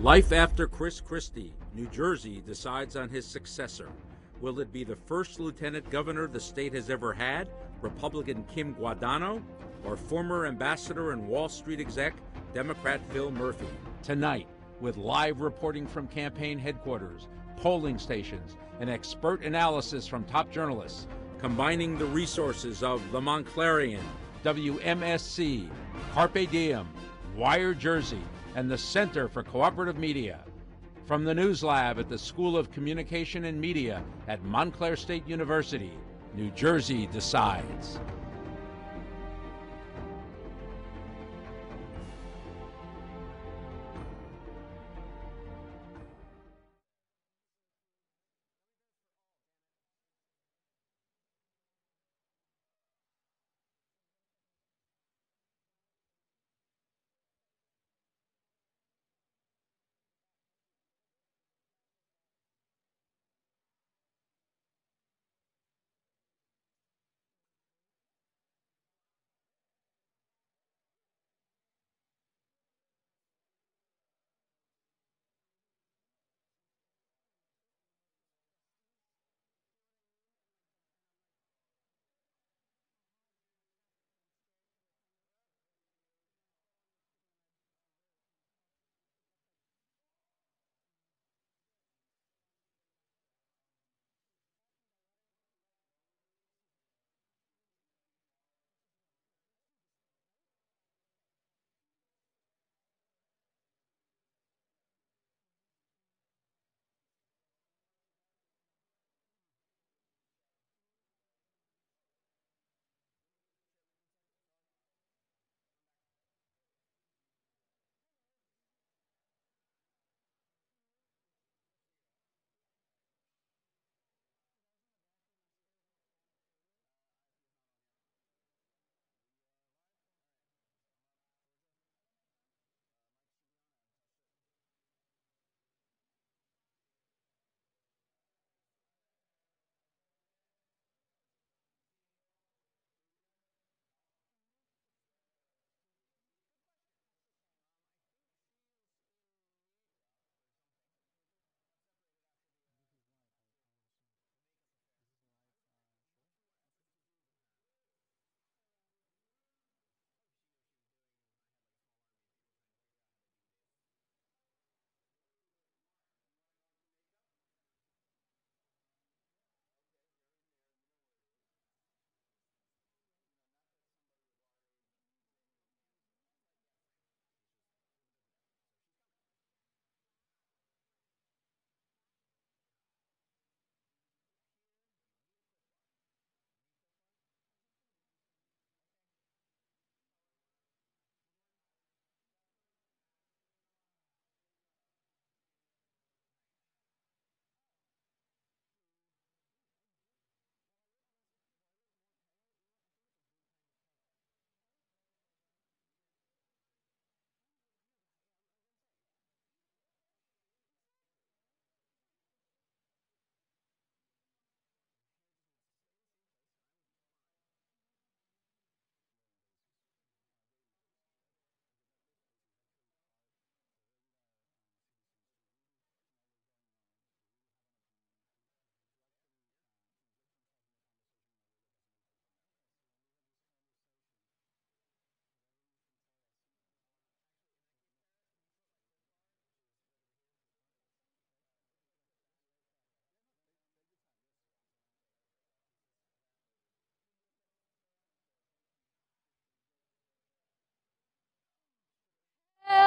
Life after Chris Christie, New Jersey decides on his successor. Will it be the first lieutenant governor the state has ever had, Republican Kim Guadagno, or former ambassador and Wall Street exec, Democrat Phil Murphy? Tonight, with live reporting from campaign headquarters, polling stations, and expert analysis from top journalists, combining the resources of The Montclarian, WMSC, Carpe Diem, Wire Jersey, and the Center for Cooperative Media. From the News Lab at the School of Communication and Media at Montclair State University, New Jersey decides.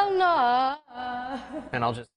Hell no. And I'll just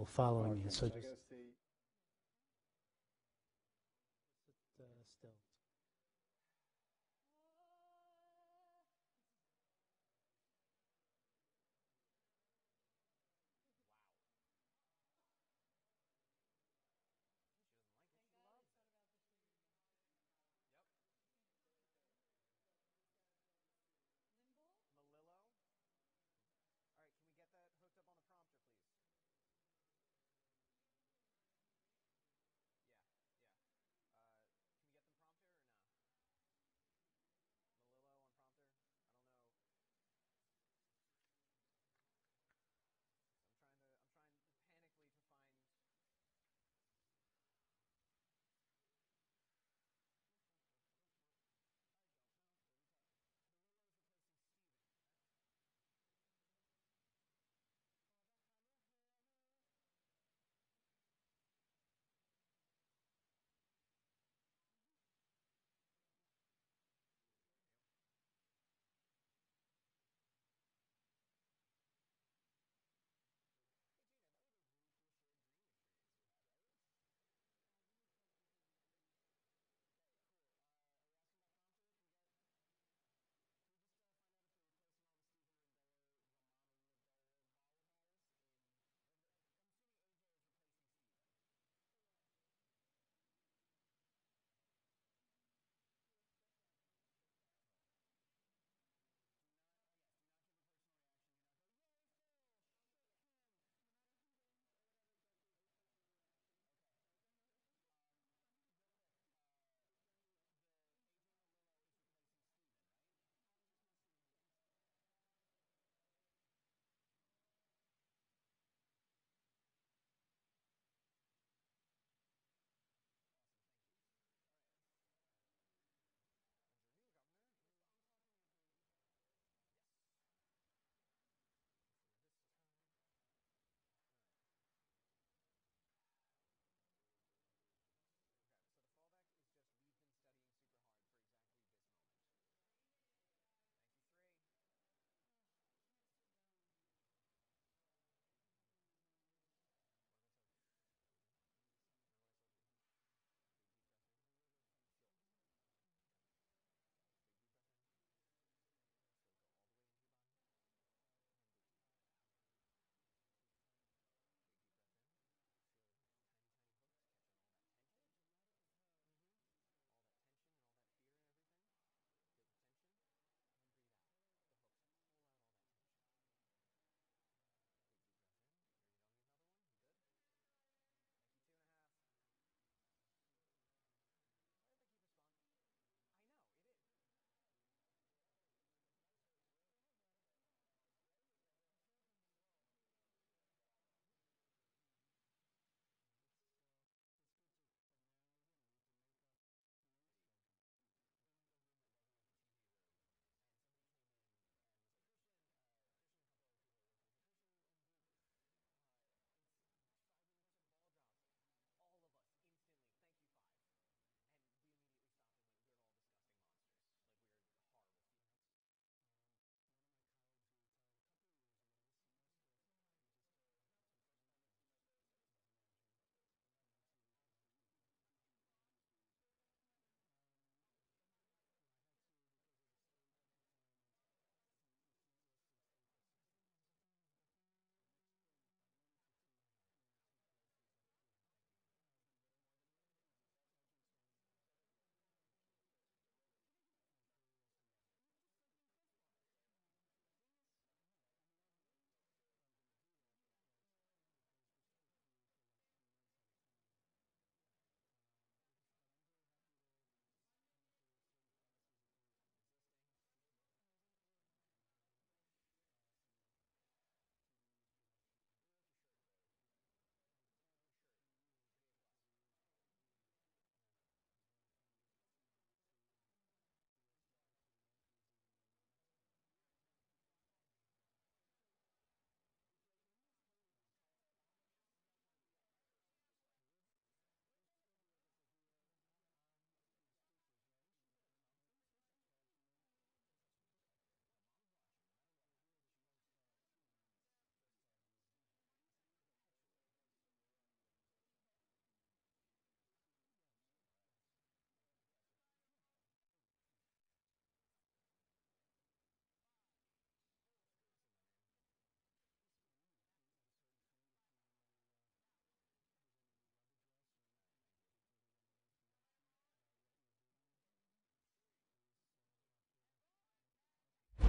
following you. So I just gotta see. still. Malillo. All right, can we get that hooked up on the prompter, please? Yeah, yeah. Can we get them prompter?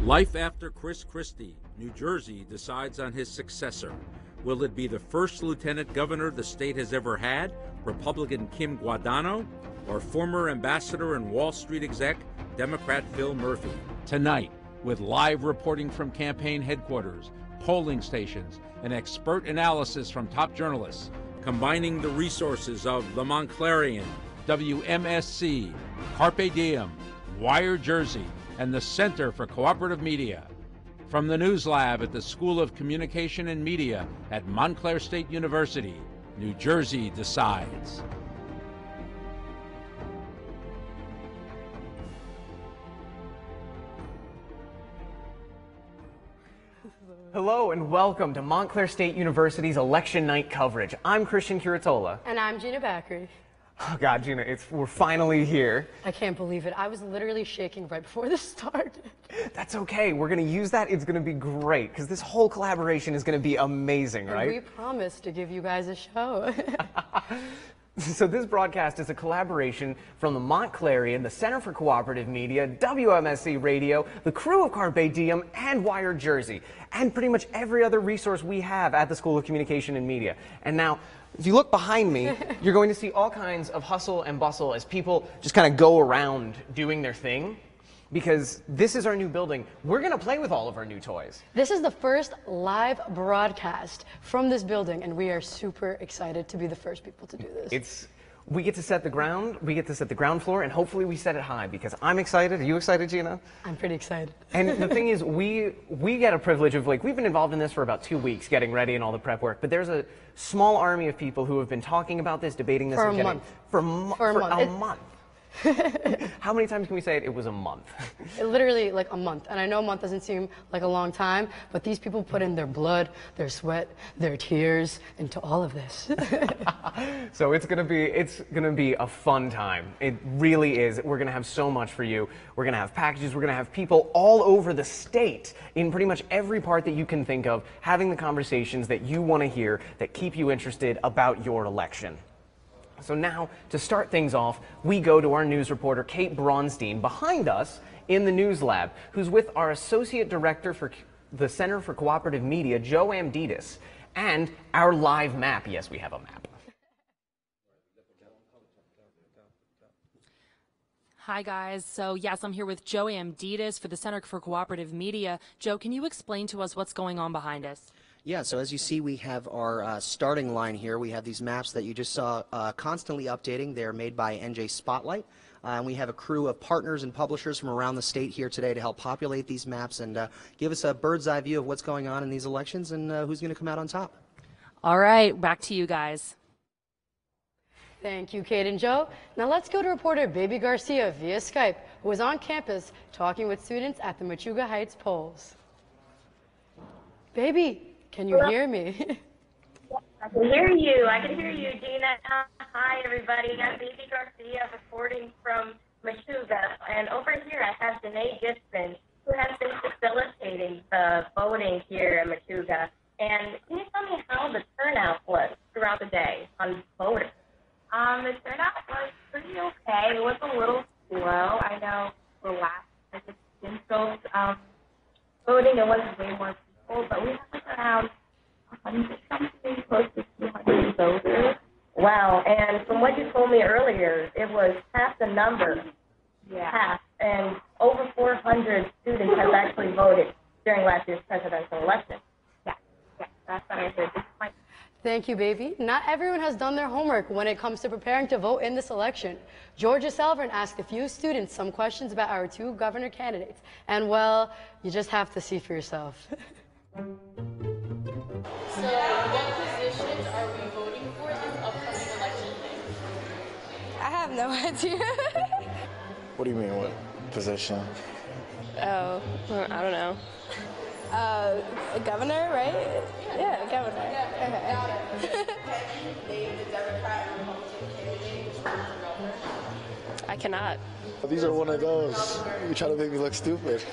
Life after Chris Christie, New Jersey decides on his successor. Will it be the first lieutenant governor the state has ever had, Republican Kim Guadagno, or former ambassador and Wall Street exec, Democrat Phil Murphy? Tonight, with live reporting from campaign headquarters, polling stations, and expert analysis from top journalists, combining the resources of The Montclarian, WMSC, Carpe Diem, Wire Jersey, and the Center for Cooperative Media. From the News Lab at the School of Communication and Media at Montclair State University, New Jersey decides. Hello and welcome to Montclair State University's election night coverage. I'm Christian Curatola. And I'm Gina Backery. Oh God, Gina, we're finally here. I can't believe it. I was literally shaking right before this started. That's okay. We're going to use that. It's going to be great because this whole collaboration is going to be amazing, right? And we promised to give you guys a show. So this broadcast is a collaboration from the Montclarian, the Center for Cooperative Media, WMSC Radio, the crew of Carpe Diem, and Wire Jersey, and pretty much every other resource we have at the School of Communication and Media. And now, if you look behind me, you're going to see all kinds of hustle and bustle as people just kind of go around doing their thing. Because this is our new building. We're going to play with all of our new toys. This is the first live broadcast from this building, and we are super excited to be the first people to do this. We get to set the ground, floor, and hopefully we set it high because I'm excited. Are you excited, Gina? I'm pretty excited. And the thing is, we get a privilege of, like, we've been involved in this for about 2 weeks, getting ready and all the prep work, but there's a small army of people who have been talking about this, debating this. For a month. How many times can we say it? It was a month. Literally like a month. And I know a month doesn't seem like a long time, but these people put in their blood, their sweat, their tears into all of this. So it's gonna be a fun time. It really is. We're gonna have so much for you. We're gonna have packages. We're gonna have people all over the state in pretty much every part that you can think of, having the conversations that you want to hear that keep you interested about your election. So now, to start things off, we go to our news reporter, Kate Braunstein, behind us in the News Lab, who's with our Associate Director for the Center for Cooperative Media, Joe Amditis, and our live map. Yes, we have a map. Hi, guys. So, yes, I'm here with Joe Amditis for the Center for Cooperative Media. Joe, can you explain to us what's going on behind us? Yeah, so as you see, we have our starting line here. We have these maps that you just saw constantly updating. They're made by NJ Spotlight. And we have a crew of partners and publishers from around the state here today to help populate these maps and give us a bird's eye view of what's going on in these elections and who's going to come out on top. All right, back to you guys. Thank you, Kate and Joe. Now let's go to reporter Baby Garcia via Skype, who is on campus talking with students at the Machuga Heights polls. Baby, can you hear me? I can hear you. I can hear you, Gina. Hi, everybody. I'm Baby Garcia reporting from Machuga. And over here, I have Danae Gibson, who has been facilitating the voting here in Machuga. And can you tell me how the turnout was throughout the day on voters? The turnout was pretty okay. It was a little slow. I know for last, I just didn't go voting. It wasn't way more people, but we have around 100 something, close to 200 voters. Wow. And from what you told me earlier, it was half the number. Yeah. Half. And over 400 students have actually voted during last year's presidential election. Yeah. That's what I heard. Thank you, baby. Not everyone has done their homework when it comes to preparing to vote in this election. Georgia Selvern asked a few students some questions about our two governor candidates. And, well, you just have to see for yourself. So, what positions are we voting for this upcoming election day? I have no idea. What do you mean, what position? Oh, I don't know. A governor, right? Yeah, a governor. Okay. Name the Democrat and Republican candidate for governor. I cannot. These are one of those. You try to make me look stupid.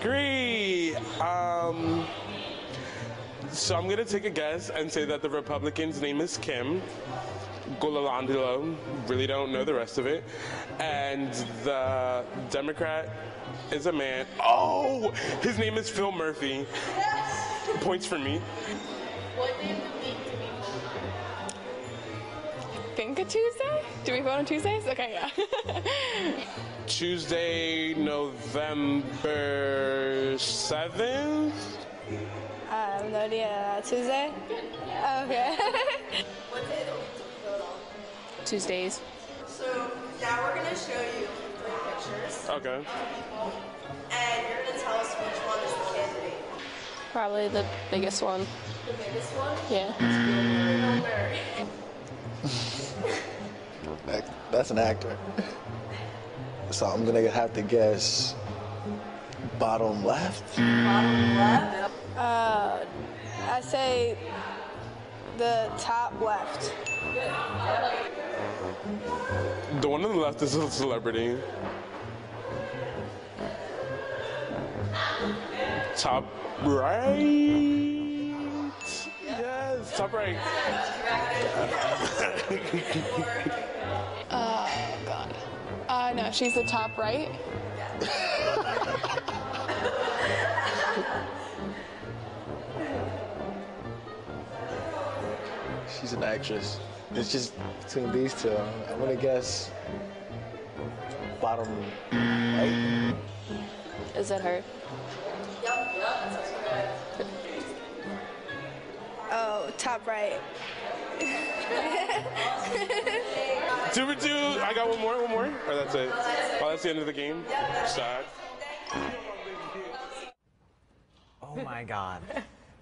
Great. So I'm going to take a guess and say that the Republican's name is Kim. Gulalandilo, really don't know the rest of it. And the Democrat is a man. Oh, his name is Phil Murphy. Points for me. What day of the week do we vote? I think a Tuesday? Do we vote on Tuesdays? Okay, yeah. Tuesday, November 7th? No idea. Tuesday? Okay. What day of the week do we vote on? Tuesdays. So now we're going to show you 3 pictures. Okay. And you're going to tell us which one is the candidate. Probably the biggest one. The biggest one? Yeah. Bill Murray. That's an actor. So I'm gonna have to guess bottom left. Bottom left. I say the top left. The one on the left is a celebrity. Top right? Yes, top right. God. No, she's the top right. She's an actress. It's just between these two. I'm gonna guess bottom right. Is it her? Oh, top right. 2 for 2. I got one more. Or that's it? Oh, that's the end of the game? Sad. Oh my God.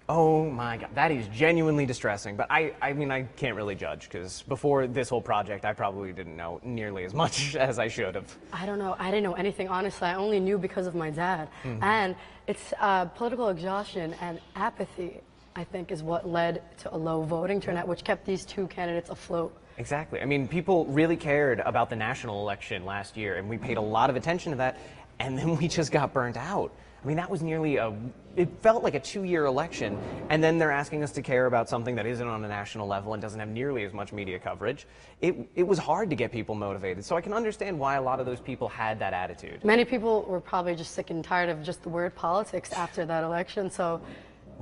Oh my God. That is genuinely distressing. But I mean, I can't really judge because before this whole project, I probably didn't know nearly as much as I should have. I don't know. I didn't know anything, honestly. I only knew because of my dad. And it's political exhaustion and apathy, I think, is what led to a low voting turnout, which kept these 2 candidates afloat. Exactly. I mean, people really cared about the national election last year, and we paid a lot of attention to that, and then we just got burnt out. I mean, that was nearly it felt like a 2-year election, and then they're asking us to care about something that isn't on a national level and doesn't have nearly as much media coverage. It was hard to get people motivated, so I can understand why a lot of those people had that attitude. Many people were probably just sick and tired of just the word politics after that election, so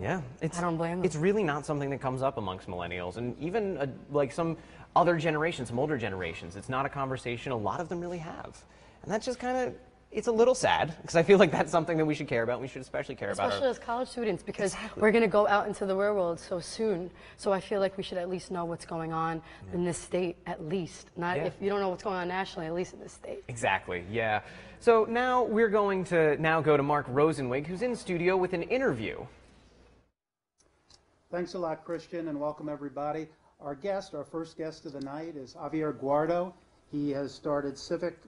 yeah, I don't blame them. It's really not something that comes up amongst millennials, and even like some other generations, some older generations. It's not a conversation a lot of them really have, and that's just kind of, it's a little sad because I feel like that's something that we should care about. And we should especially care about, especially as college students, because we're going to go out into the real world so soon. So I feel like we should at least know what's going on in this state, at least. Not if you don't know what's going on nationally, at least in this state. Exactly. Yeah. So now we're going to go to Mark Rosenwig, who's in studio with an interview. Thanks a lot, Christian, and welcome everybody. Our first guest of the night is Javier Guardo. He has started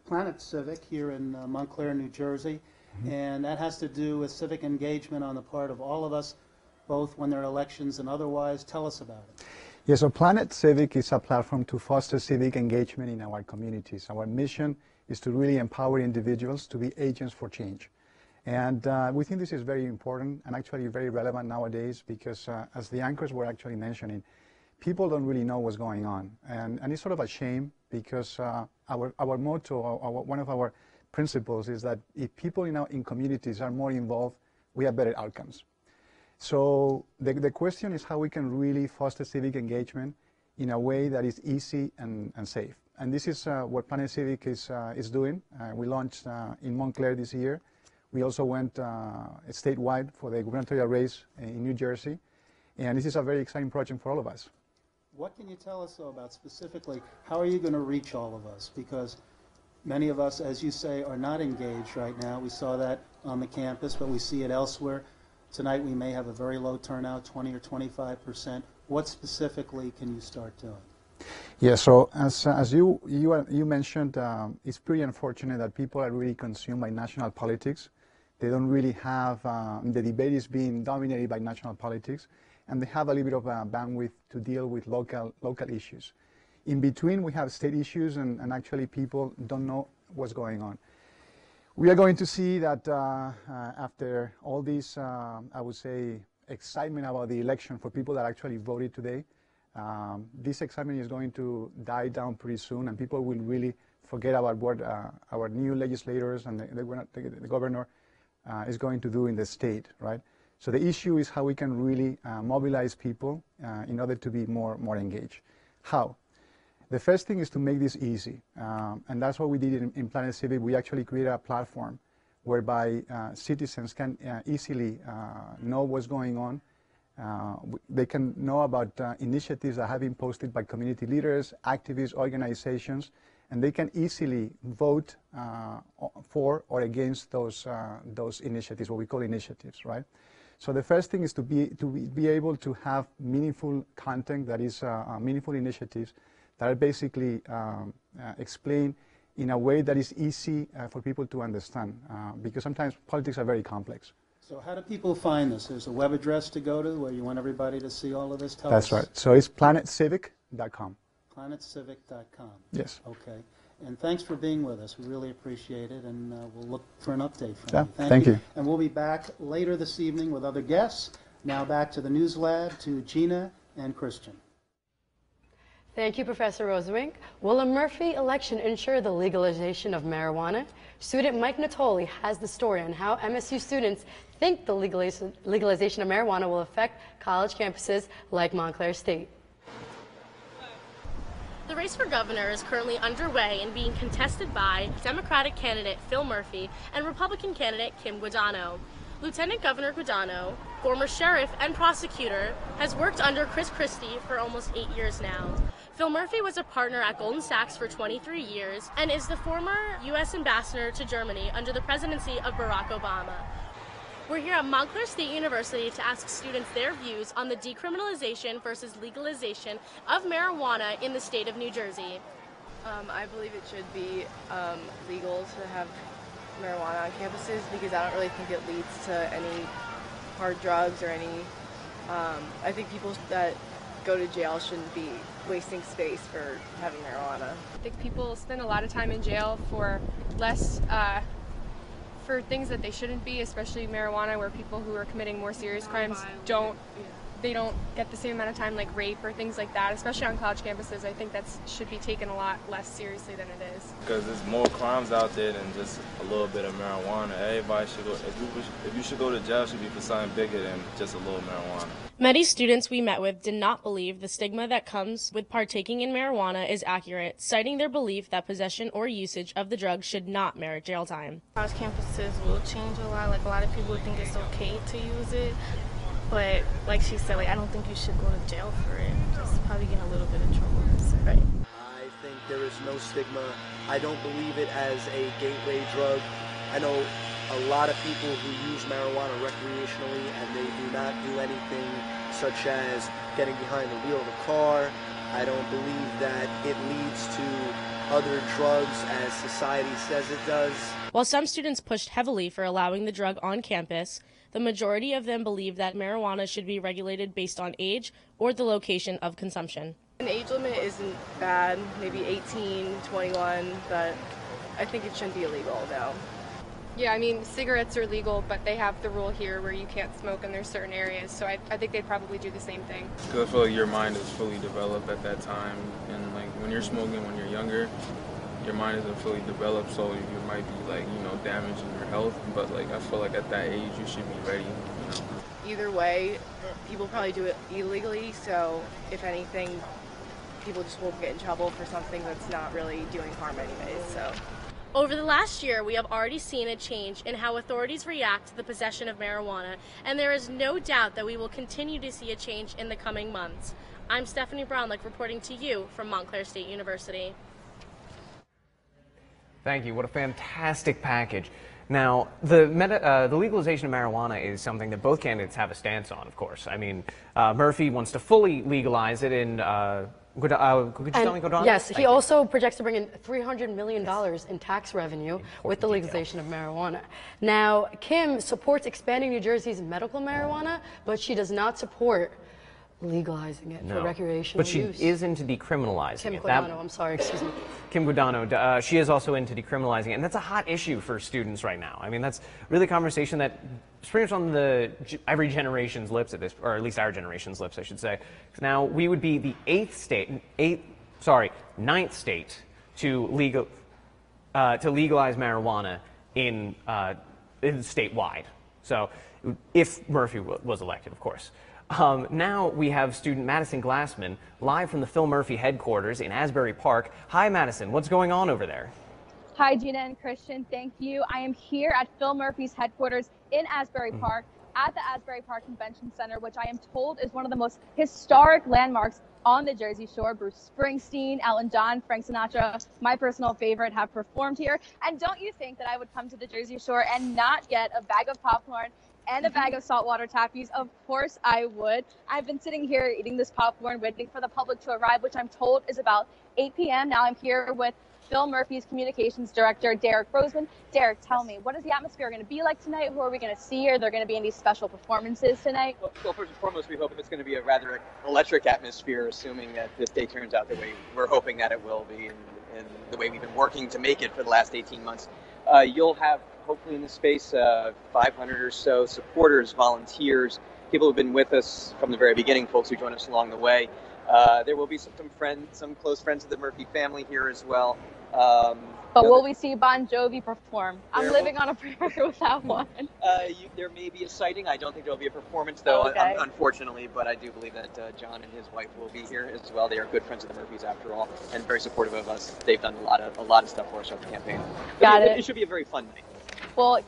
Planet Civic here in Montclair, New Jersey, and that has to do with civic engagement on the part of all of us, both when there are elections and otherwise. Tell us about it. Yeah, so Planet Civic is a platform to foster civic engagement in our communities. Our mission is to really empower individuals to be agents for change. And we think this is very important and actually very relevant nowadays because, as the anchors were actually mentioning, people don't really know what's going on. And it's sort of a shame because our motto, one of our principles is that if people in communities are more involved, we have better outcomes. So the question is how we can really foster civic engagement in a way that is easy and safe. And this is what Planet Civic is doing. We launched in Montclair this year. We also went statewide for the gubernatorial race in New Jersey. And this is a very exciting project for all of us. What can you tell us, though, about specifically how are you going to reach all of us? Because many of us, as you say, are not engaged right now. We saw that on the campus, but we see it elsewhere. Tonight we may have a very low turnout, 20 or 25%. What specifically can you start doing? Yeah, so as you mentioned, it's pretty unfortunate that people are really consumed by national politics. They don't really have, the debate is being dominated by national politics, and they have a little bit of bandwidth to deal with local issues. In between, we have state issues, and actually people don't know what's going on. We are going to see that after all this, I would say, excitement about the election for people that actually voted today, This excitement is going to die down pretty soon, and people will really forget about what our new legislators and the governor is going to do in the state, right? So the issue is how we can really mobilize people in order to be more engaged. How? The first thing is to make this easy, and that's what we did in Planet Civic. We actually created a platform whereby citizens can easily know what's going on. They can know about initiatives that have been posted by community leaders, activists, organizations, and they can easily vote for or against those initiatives, what we call initiatives, right? So the first thing is to be able to have meaningful content that is meaningful initiatives that are basically explained in a way that is easy for people to understand, because sometimes politics are very complex. So how do people find this? There's a web address to go to where you want everybody to see all of this? That's right. So it's planetcivic.com. Planetcivic.com. Yes. Okay. And thanks for being with us. We really appreciate it, and we'll look for an update from Yeah, you. thank you. And we'll be back later this evening with other guests. Now back to the News Lab, to Gina and Christian. Thank you, Professor Rosewink. Will a Murphy election ensure the legalization of marijuana? Student Mike Natoli has the story on how MSU students think the legalization of marijuana will affect college campuses like Montclair State. The race for governor is currently underway and being contested by Democratic candidate Phil Murphy and Republican candidate Kim Guadagno. Lieutenant Governor Guadagno, former sheriff and prosecutor, has worked under Chris Christie for almost 8 years now. Phil Murphy was a partner at Goldman Sachs for 23 years and is the former U.S. ambassador to Germany under the presidency of Barack Obama. We're here at Montclair State University to ask students their views on the decriminalization versus legalization of marijuana in the state of New Jersey. I believe it should be legal to have marijuana on campuses because I don't really think it leads to any hard drugs or any, I think people that go to jail shouldn't be wasting space for having marijuana. I think people spend a lot of time in jail for less, for things that they shouldn't be, especially marijuana, where people who are committing more serious crimes don't get the same amount of time, like rape or things like that, especially on college campuses. I think that should be taken a lot less seriously than it is. Because there's more crimes out there than just a little bit of marijuana. Everybody should go, if you should go to jail, it should be for something bigger than just a little marijuana. Many students we met with did not believe the stigma that comes with partaking in marijuana is accurate, citing their belief that possession or usage of the drug should not merit jail time. College campuses will change a lot. Like, a lot of people think it's okay to use it, but like she said, like, I don't think you should go to jail for it. Just probably get in a little bit of trouble. Right. I think there is no stigma. I don't believe it as a gateway drug. I know a lot of people who use marijuana recreationally and they do not do anything such as getting behind the wheel of a car. I don't believe that it leads to other drugs as society says it does. While some students pushed heavily for allowing the drug on campus, the majority of them believe that marijuana should be regulated based on age or the location of consumption. An age limit isn't bad, maybe 18, 21, but I think it shouldn't be illegal, though. Yeah, I mean, cigarettes are legal, but they have the rule here where you can't smoke in there's certain areas, so I think they'd probably do the same thing. Because I feel like your mind is fully developed at that time, and like when you're smoking when you're younger, your mind isn't fully developed, so you might be like, you know, damaging your health, but like I feel like at that age you should be ready, you know. Either way, people probably do it illegally, so if anything, people just won't get in trouble for something that's not really doing harm anyways, so. Over the last year, we have already seen a change in how authorities react to the possession of marijuana, and there is no doubt that we will continue to see a change in the coming months. I'm Stephanie Brownlick reporting to you from Montclair State University. Thank you. What a fantastic package. Now, the legalization of marijuana is something that both candidates have a stance on, of course. I mean, Murphy wants to fully legalize it in could you tell me, Guadagno? Yes, he also projects to bring in $300 million in tax revenue with the legalization of marijuana. Now, Kim supports expanding New Jersey's medical marijuana, but she does not support legalizing it for No. recreational But she use. is into decriminalizing Kim it. Guadagno, I'm sorry, excuse me. Kim Guadagno, she is also into decriminalizing it, and that's a hot issue for students right now. I mean, that's really a conversation that is pretty much on every generation's lips at this, or at least our generation's lips, I should say. Now, we would be the ninth state to legalize marijuana in statewide. So, if Murphy was elected, of course. Now we have student Madison Glassman live from the Phil Murphy headquarters in Asbury Park. Hi, Madison. What's going on over there? Hi, Gina and Christian. Thank you. I am here at Phil Murphy's headquarters in Asbury Park at the Asbury Park Convention Center, which I am told is one of the most historic landmarks on the Jersey Shore. Bruce Springsteen, Elton John, Frank Sinatra, my personal favorite, have performed here. And don't you think that I would come to the Jersey Shore and not get a bag of popcorn and a bag of saltwater taffies? Of course I would. I've been sitting here eating this popcorn, waiting for the public to arrive, which I'm told is about 8 p.m. Now I'm here with Phil Murphy's communications director, Derek Roseman. Derek, tell me, what is the atmosphere going to be like tonight? Who are we going to see? Are there going to be any special performances tonight? Well, first and foremost, we hope it's going to be a rather electric atmosphere, assuming that this day turns out the way we're hoping that it will be, and the way we've been working to make it for the last 18 months. You'll have, hopefully in this space, 500 or so supporters, volunteers, people who've been with us from the very beginning, folks who joined us along the way. There will be some close friends of the Murphy family here as well. But will we see Bon Jovi perform? I'm living on a prayer without one. There may be a sighting. I don't think there will be a performance, though, okay. Unfortunately. But I do believe that John and his wife will be here as well. They are good friends of the Murphys, after all, and very supportive of us. They've done a lot of stuff for us throughout the campaign. Got it. It should be a very fun night. Well,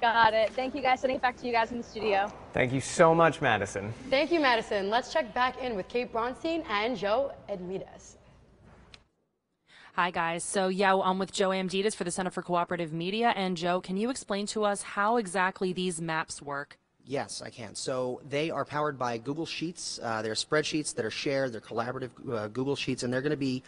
got it. Thank you guys. Sending it back to you guys in the studio. Thank you so much, Madison. Thank you, Madison. Let's check back in with Kate Bronstein and Joe Edmides. Hi, guys. So, yeah, I'm with Joe Amditas for the Center for Cooperative Media. And, Joe, can you explain to us how exactly these maps work? Yes, I can. So they are powered by Google Sheets. They're spreadsheets that are shared. They're collaborative Google Sheets, and they're going to be,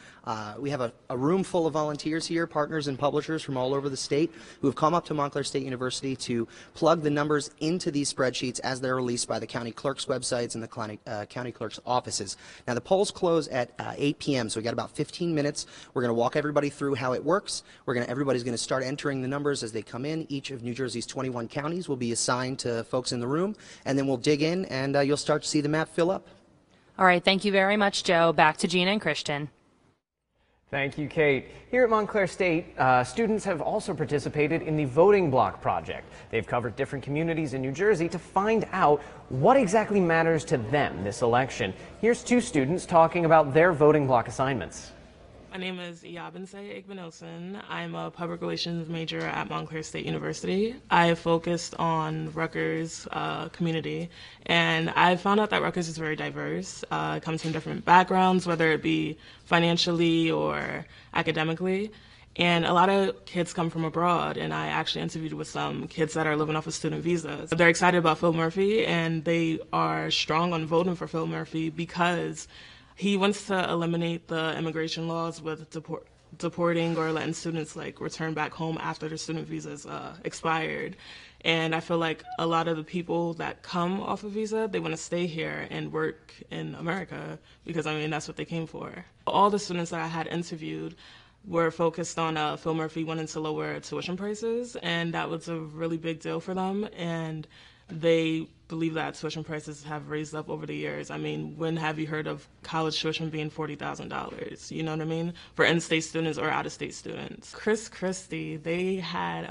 we have a room full of volunteers here, partners and publishers from all over the state who have come up to Montclair State University to plug the numbers into these spreadsheets as they're released by the county clerk's websites and the county clerk's offices. Now, the polls close at 8 p.m., so we got about 15 minutes. We're going to walk everybody through how it works. Everybody's going to start entering the numbers as they come in. Each of New Jersey's 21 counties will be assigned to folks in the room, and then we'll dig in, and you'll start to see the map fill up. All right, thank you very much, Joe. Back to Gina and Christian. Thank you, Kate. Here at Montclair State, students have also participated in the Voting Block Project. They've covered different communities in New Jersey to find out what exactly matters to them this election. Here's two students talking about their voting block assignments. My name is Iyabinse Igbenilson. I'm a public relations major at Montclair State University. I focused on Rutgers community, and I found out that Rutgers is very diverse. It comes from different backgrounds, whether it be financially or academically. And a lot of kids come from abroad, and I actually interviewed with some kids that are living off of student visas. They're excited about Phil Murphy, and they are strong on voting for Phil Murphy because he wants to eliminate the immigration laws with deporting or letting students return back home after their student visas expired. And I feel like a lot of the people that come off a visa, they want to stay here and work in America because, I mean, that's what they came for. All the students that I had interviewed were focused on Phil Murphy wanting to lower tuition prices, and that was a really big deal for them. And they believe that tuition prices have raised up over the years. I mean, when have you heard of college tuition being $40,000? You know what I mean? For in-state students or out-of-state students. Chris Christie, they had,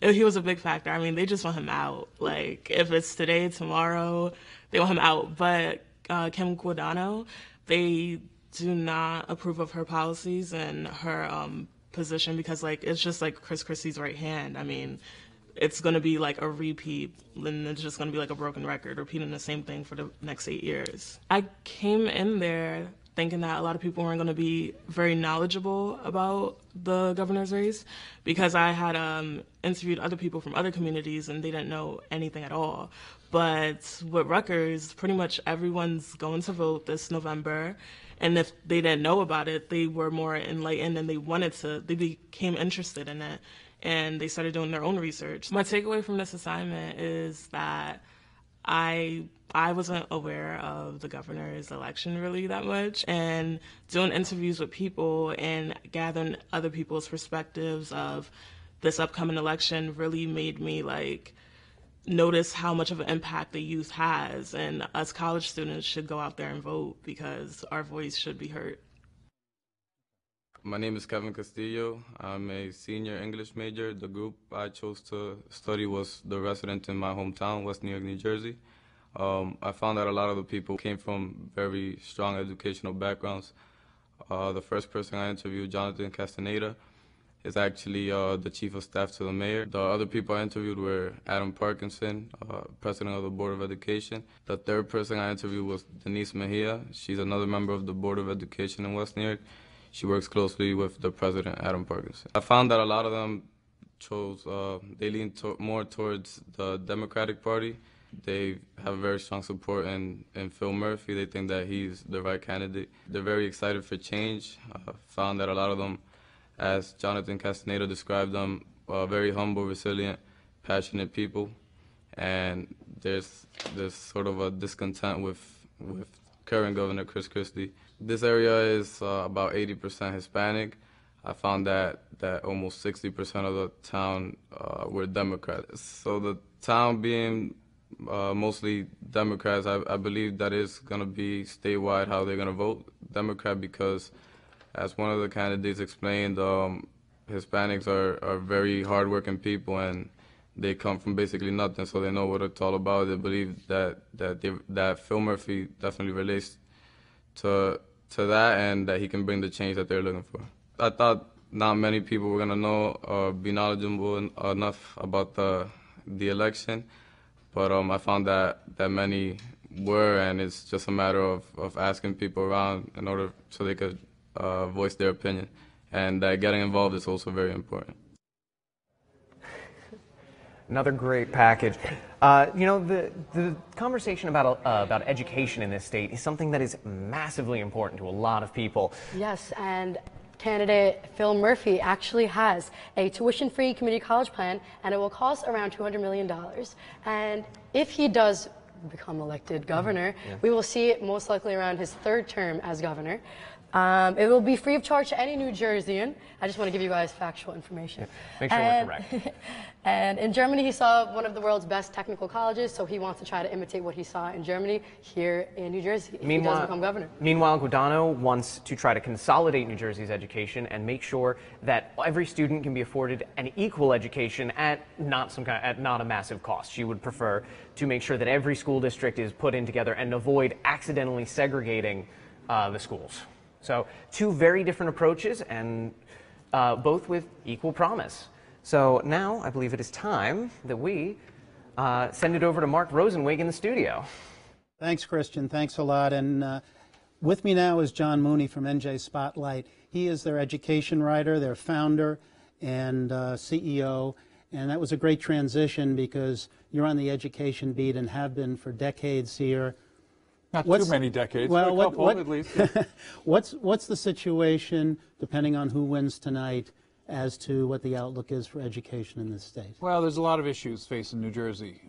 he was a big factor. I mean, they just want him out. Like, if it's today, tomorrow, they want him out. But Kim Guadagno, they do not approve of her policies and her position because, it's just like Chris Christie's right hand. I mean, it's going to be like a repeat, and it's just going to be like a broken record, repeating the same thing for the next 8 years. I came in there thinking that a lot of people weren't going to be very knowledgeable about the governor's race because I had interviewed other people from other communities and they didn't know anything at all. But with Rutgers, pretty much everyone's going to vote this November. And if they didn't know about it, they were more enlightened and they became interested in it. And they started doing their own research. My takeaway from this assignment is that I I wasn't aware of the governor's election really that much, and doing interviews with people and gathering other people's perspectives of this upcoming election really made me like notice how much of an impact the youth has, and us college students should go out there and vote because our voice should be heard. My name is Kevin Castillo. I'm a senior English major. The group I chose to study was the resident in my hometown, West New York, New Jersey. I found that a lot of the people came from very strong educational backgrounds. The first person I interviewed, Jonathan Castaneda, is actually the chief of staff to the mayor. The other people I interviewed were Adam Parkinson, president of the Board of Education. The third person I interviewed was Denise Mejia. She's another member of the Board of Education in West New York. She works closely with the president, Adam Parkinson. I found that a lot of them chose, they lean more towards the Democratic Party. They have very strong support in Phil Murphy. They think that he's the right candidate. They're very excited for change. Found that a lot of them, as Jonathan Castaneda described them, very humble, resilient, passionate people. And there's sort of a discontent with current Governor Chris Christie. This area is about 80% Hispanic. I found that almost 60% of the town were Democrats. So the town being mostly Democrats, I believe that is going to be statewide how they're going to vote Democrat because, as one of the candidates explained, Hispanics are very hardworking people and they come from basically nothing, so they know what it's all about. They believe that Phil Murphy definitely relates to that and that he can bring the change that they're looking for. I thought not many people were going to know or be knowledgeable enough about the election. But I found that many were, and it's just a matter of asking people around in order so they could voice their opinion. And getting involved is also very important. Another great package. You know, the conversation about education in this state is something that is massively important to a lot of people. Yes, and candidate Phil Murphy actually has a tuition-free community college plan, and it will cost around $200 million. And if he does become elected governor, we will see it most likely around his third term as governor. It will be free of charge to any New Jerseyan. I just want to give you guys factual information. Yeah, make sure we're correct. And in Germany, he saw one of the world's best technical colleges, so he wants to try to imitate what he saw in Germany here in New Jersey if he does become governor. Meanwhile, Guadagno wants to try to consolidate New Jersey's education and make sure that every student can be afforded an equal education at not a massive cost. She would prefer to make sure that every school district is put in together and avoid accidentally segregating the schools. So two very different approaches, and both with equal promise. So now I believe it is time that we send it over to Mark Rosenwig in the studio. Thanks, Christian. Thanks a lot. And with me now is John Mooney from NJ Spotlight. He is their education writer, their founder and CEO. And that was a great transition because you're on the education beat and have been for decades here. Not too many decades, well, but a couple at least. Yeah. What's the situation, depending on who wins tonight, as to what the outlook is for education in this state? Well, there's a lot of issues facing New Jersey,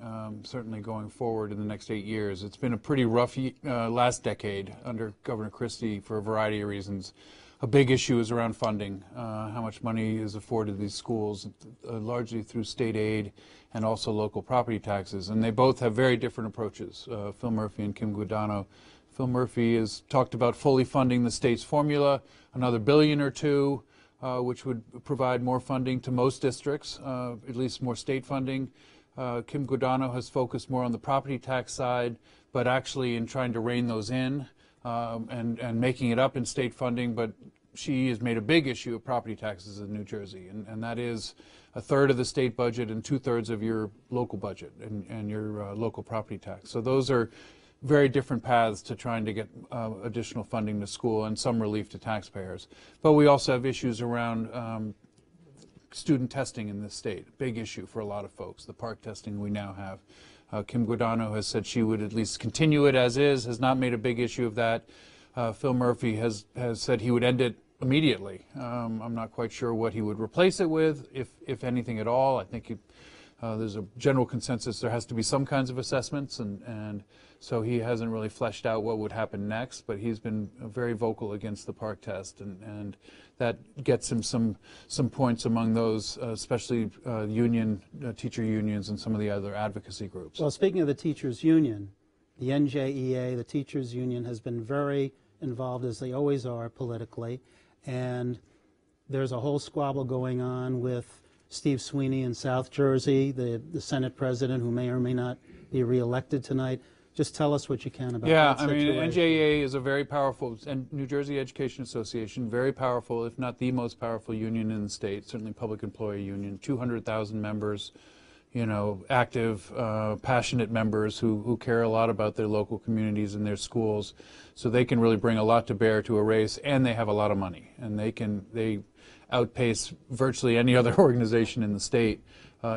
certainly going forward in the next 8 years. It's been a pretty rough last decade under Governor Christie for a variety of reasons. A big issue is around funding, how much money is afforded to these schools, largely through state aid and also local property taxes. And they both have very different approaches, Phil Murphy and Kim Guadagno. Phil Murphy has talked about fully funding the state's formula, another $1 billion or $2 billion, which would provide more funding to most districts, at least more state funding. Kim Guadagno has focused more on the property tax side, but actually in trying to rein those in and making it up in state funding. But she has made a big issue of property taxes in New Jersey, and that is a third of the state budget and 2/3 of your local budget and your local property tax. So those are very different paths to trying to get additional funding to school and some relief to taxpayers. But we also have issues around student testing in this state, a big issue for a lot of folks, the park testing we now have. Kim Guadagno has said she would at least continue it as is, has not made a big issue of that. Phil Murphy has said he would end it immediately. I'm not quite sure what he would replace it with, if anything at all. I think There's a general consensus there has to be some kinds of assessments, and so he hasn't really fleshed out what would happen next, but he's been very vocal against the park test, and that gets him some points among those, especially teacher unions and some of the other advocacy groups. Well, speaking of the teachers union, the NJEA, the teachers union, has been very involved, as they always are politically, and there's a whole squabble going on with Steve Sweeney in South Jersey, the Senate president, who may or may not be reelected tonight. Just tell us what you can about that situation. Yeah, I mean, NJEA is a very powerful, and New Jersey Education Association, very powerful, if not the most powerful union in the state, certainly public employee union, 200,000 members, you know, active, passionate members who care a lot about their local communities and their schools. So they can really bring a lot to bear to a race, and they have a lot of money, and they outpace virtually any other organization in the state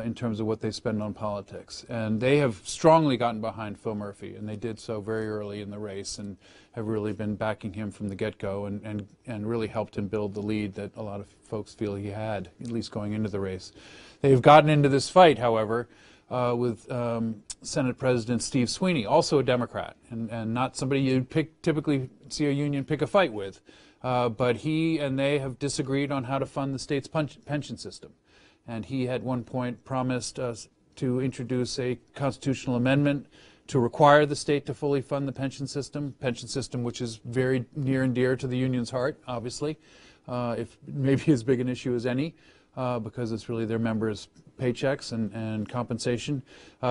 in terms of what they spend on politics. And they have strongly gotten behind Phil Murphy, and they did so very early in the race and have really been backing him from the get-go and really helped him build the lead that a lot of folks feel he had, at least going into the race. They've gotten into this fight, however, with Senate President Steve Sweeney, also a Democrat, and not somebody you'd typically see a union pick a fight with. But he and they have disagreed on how to fund the state's pension system. And he at one point promised us to introduce a constitutional amendment to require the state to fully fund the pension system which is very near and dear to the union's heart, obviously, if maybe as big an issue as any, because it's really their members' paychecks and compensation.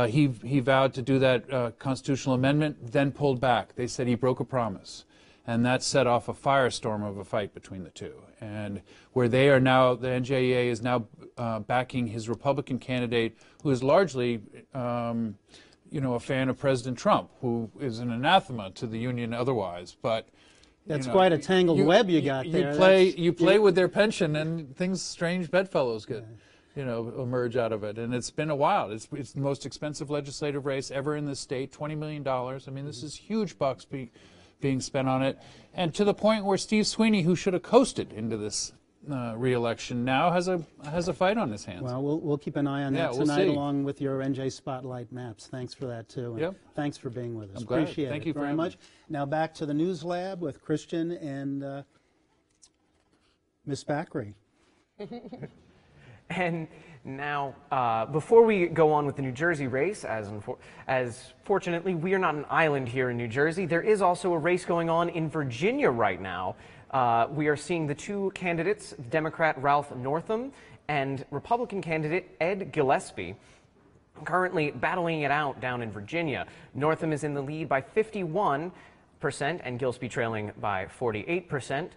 He vowed to do that constitutional amendment, then pulled back. They said he broke a promise. And that set off a firestorm of a fight between the two. And where they are now, the NJEA is now backing his Republican candidate, who is largely, you know, a fan of President Trump, who is an anathema to the union otherwise. But that's quite a tangled web you got there. You play with their pension, and strange bedfellows get, you know, emerge out of it. And it's been a while. It's the most expensive legislative race ever in this state, $20 million. I mean, this is huge bucks being spent on it, and to the point where Steve Sweeney, who should have coasted into this re-election, now has a fight on his hands. Well, we'll keep an eye on that tonight, along with your NJ Spotlight maps. Thanks for that too. And thanks for being with us. I'm glad. Appreciate it. Thank you very much. Now back to the News Lab with Christian and Miss Backery. And now, before we go on with the New Jersey race, as fortunately we are not an island here in New Jersey, there is also a race going on in Virginia right now. We are seeing the two candidates, Democrat Ralph Northam and Republican candidate Ed Gillespie, currently battling it out down in Virginia. Northam is in the lead by 51% and Gillespie trailing by 48%.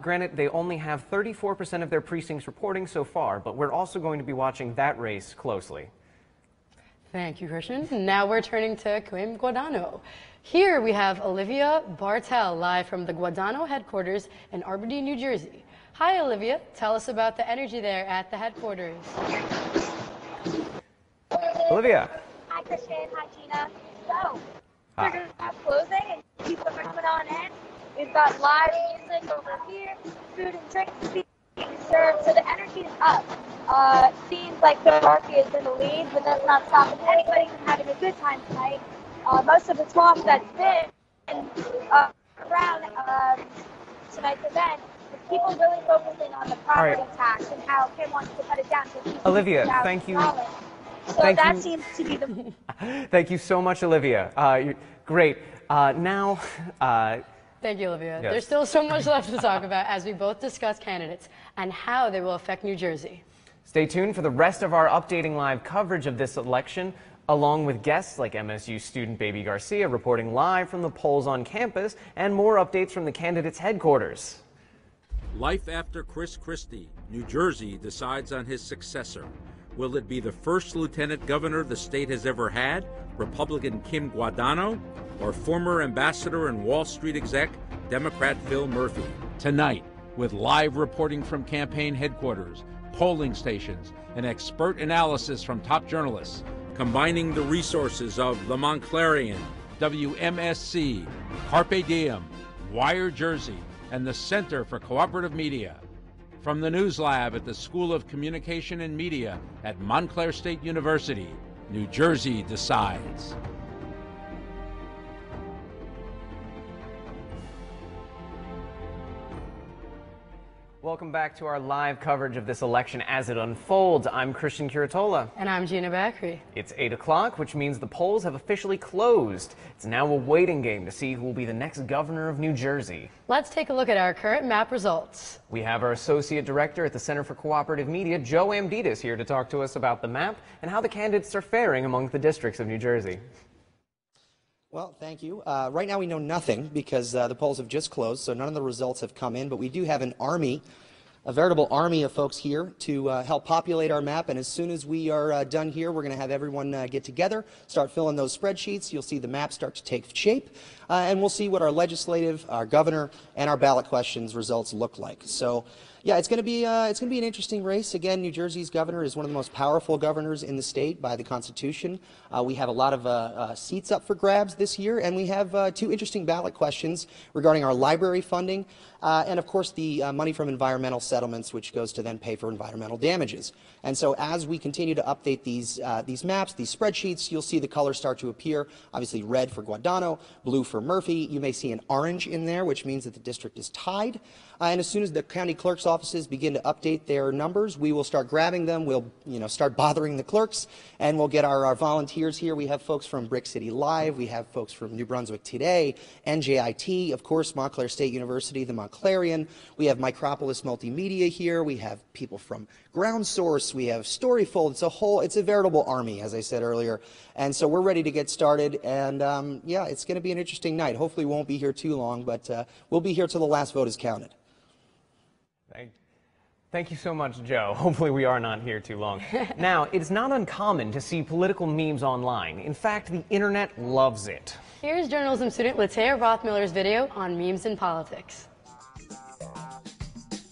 Granted, they only have 34% of their precincts reporting so far, but we're also going to be watching that race closely. Thank you, Christian. Now we're turning to Kim Guadagno. Here we have Olivia Bartel, live from the Guadagno headquarters in Albany, New Jersey. Hi, Olivia. Tell us about the energy there at the headquarters. Olivia. Hi, Christian. Hi, Gina. So, we're going to have closing and people are coming on in. We've got live music over here, food and drinks being served, so the energy is up. Seems like Phil Murphy is in the lead, but that's not stopping anybody from having a good time tonight. Most of the talk that's been around tonight's event is people really focusing on the property tax and how Kim wants to cut it down to Olivia, thank you. So that seems to be the... Thank you so much, Olivia. Great. Now... Thank you, Olivia. Yes. There's still so much left to talk about as we both discuss candidates and how they will affect New Jersey. Stay tuned for the rest of our updating live coverage of this election, along with guests like MSU student Baby Garcia reporting live from the polls on campus and more updates from the candidates' headquarters. Life after Chris Christie, New Jersey decides on his successor. Will it be the first lieutenant governor the state has ever had, Republican Kim Guadagno, or former ambassador and Wall Street exec, Democrat Phil Murphy? Tonight, with live reporting from campaign headquarters, polling stations, and expert analysis from top journalists, combining the resources of the Montclarian, WMSC, Carpe Diem, Wire Jersey, and the Center for Cooperative Media. From the News Lab at the School of Communication and Media at Montclair State University, New Jersey decides. Welcome back to our live coverage of this election as it unfolds. I'm Christian Curatola. And I'm Gina Bakri. It's 8 o'clock, which means the polls have officially closed. It's now a waiting game to see who will be the next governor of New Jersey. Let's take a look at our current map results. We have our Associate Director at the Center for Cooperative Media, Joe Amditis, here to talk to us about the map and how the candidates are faring among the districts of New Jersey. Well, thank you. Right now we know nothing because the polls have just closed, so none of the results have come in, but we do have an army, a veritable army of folks here to help populate our map, and as soon as we are done here, we're going to have everyone get together, start filling those spreadsheets. You'll see the map start to take shape, and we'll see what our legislative, our governor, and our ballot questions results look like. So, yeah, it's going to be an interesting race. Again, New Jersey's governor is one of the most powerful governors in the state by the Constitution. We have a lot of seats up for grabs this year, and we have two interesting ballot questions regarding our library funding and, of course, the money from environmental settlements, which goes to then pay for environmental damages. And so, as we continue to update these maps, these spreadsheets, you'll see the colors start to appear. Obviously, red for Guadagno, blue for Murphy. You may see an orange in there, which means that the district is tied. And as soon as the county clerk's offices begin to update their numbers, we will start grabbing them. We'll, start bothering the clerks, and we'll get our volunteers here. We have folks from Brick City Live. We have folks from New Brunswick Today, NJIT, of course, Montclair State University, the Montclarian. We have Micropolis Multimedia here. We have people from Ground Source. We have Storyfold. It's a veritable army, as I said earlier. And so we're ready to get started. And yeah, it's going to be an interesting night. Hopefully we won't be here too long, but we'll be here till the last vote is counted. Thank you so much, Joe. Hopefully we are not here too long. Now, it's not uncommon to see political memes online. In fact, the internet loves it. Here's journalism student Latea Rothmiller's video on memes and politics.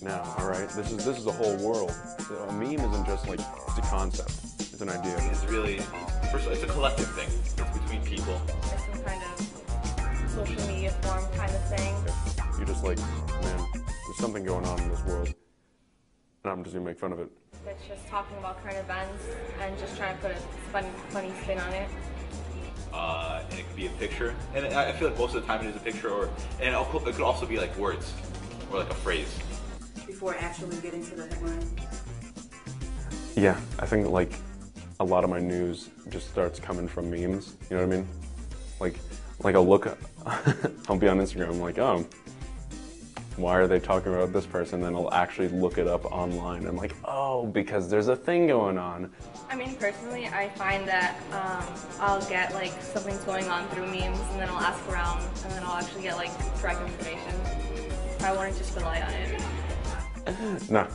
Now, all right, this is a whole world. A meme isn't just like it's a concept. It's an idea. It's really, first of all, it's a collective thing. It's between people. It's some kind of social media form kind of thing. You're just like, man, there's something going on in this world. And I'm just gonna make fun of it. It's just talking about current events and just trying to put a funny spin on it. And it could be a picture, and I feel like most of the time it is a picture, and it could also be like words or like a phrase. Before actually getting to the headline. Yeah, I think like a lot of my news just starts coming from memes. You know what I mean? Like I'll look, I'll be on Instagram, I'm like, oh, why are they talking about this person? Then I'll actually look it up online. I'm like, oh, because there's a thing going on. I mean, personally, I find that I'll get like something's going on through memes, and then I'll ask around, and then I'll actually get like direct information. I wouldn't just rely on it. No,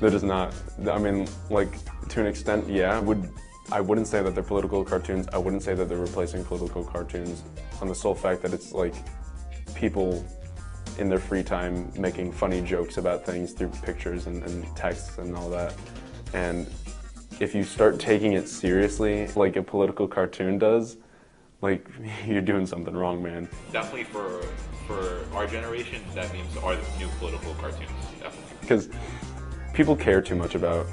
they're just not. I mean, like, to an extent, yeah. I wouldn't say that they're political cartoons. I wouldn't say that they're replacing political cartoons on the sole fact that it's like people in their free time making funny jokes about things through pictures and texts and all that. And if you start taking it seriously, like a political cartoon does, like, you're doing something wrong, man. Definitely for our generation, that memes are the new political cartoons, definitely. Because people care too much about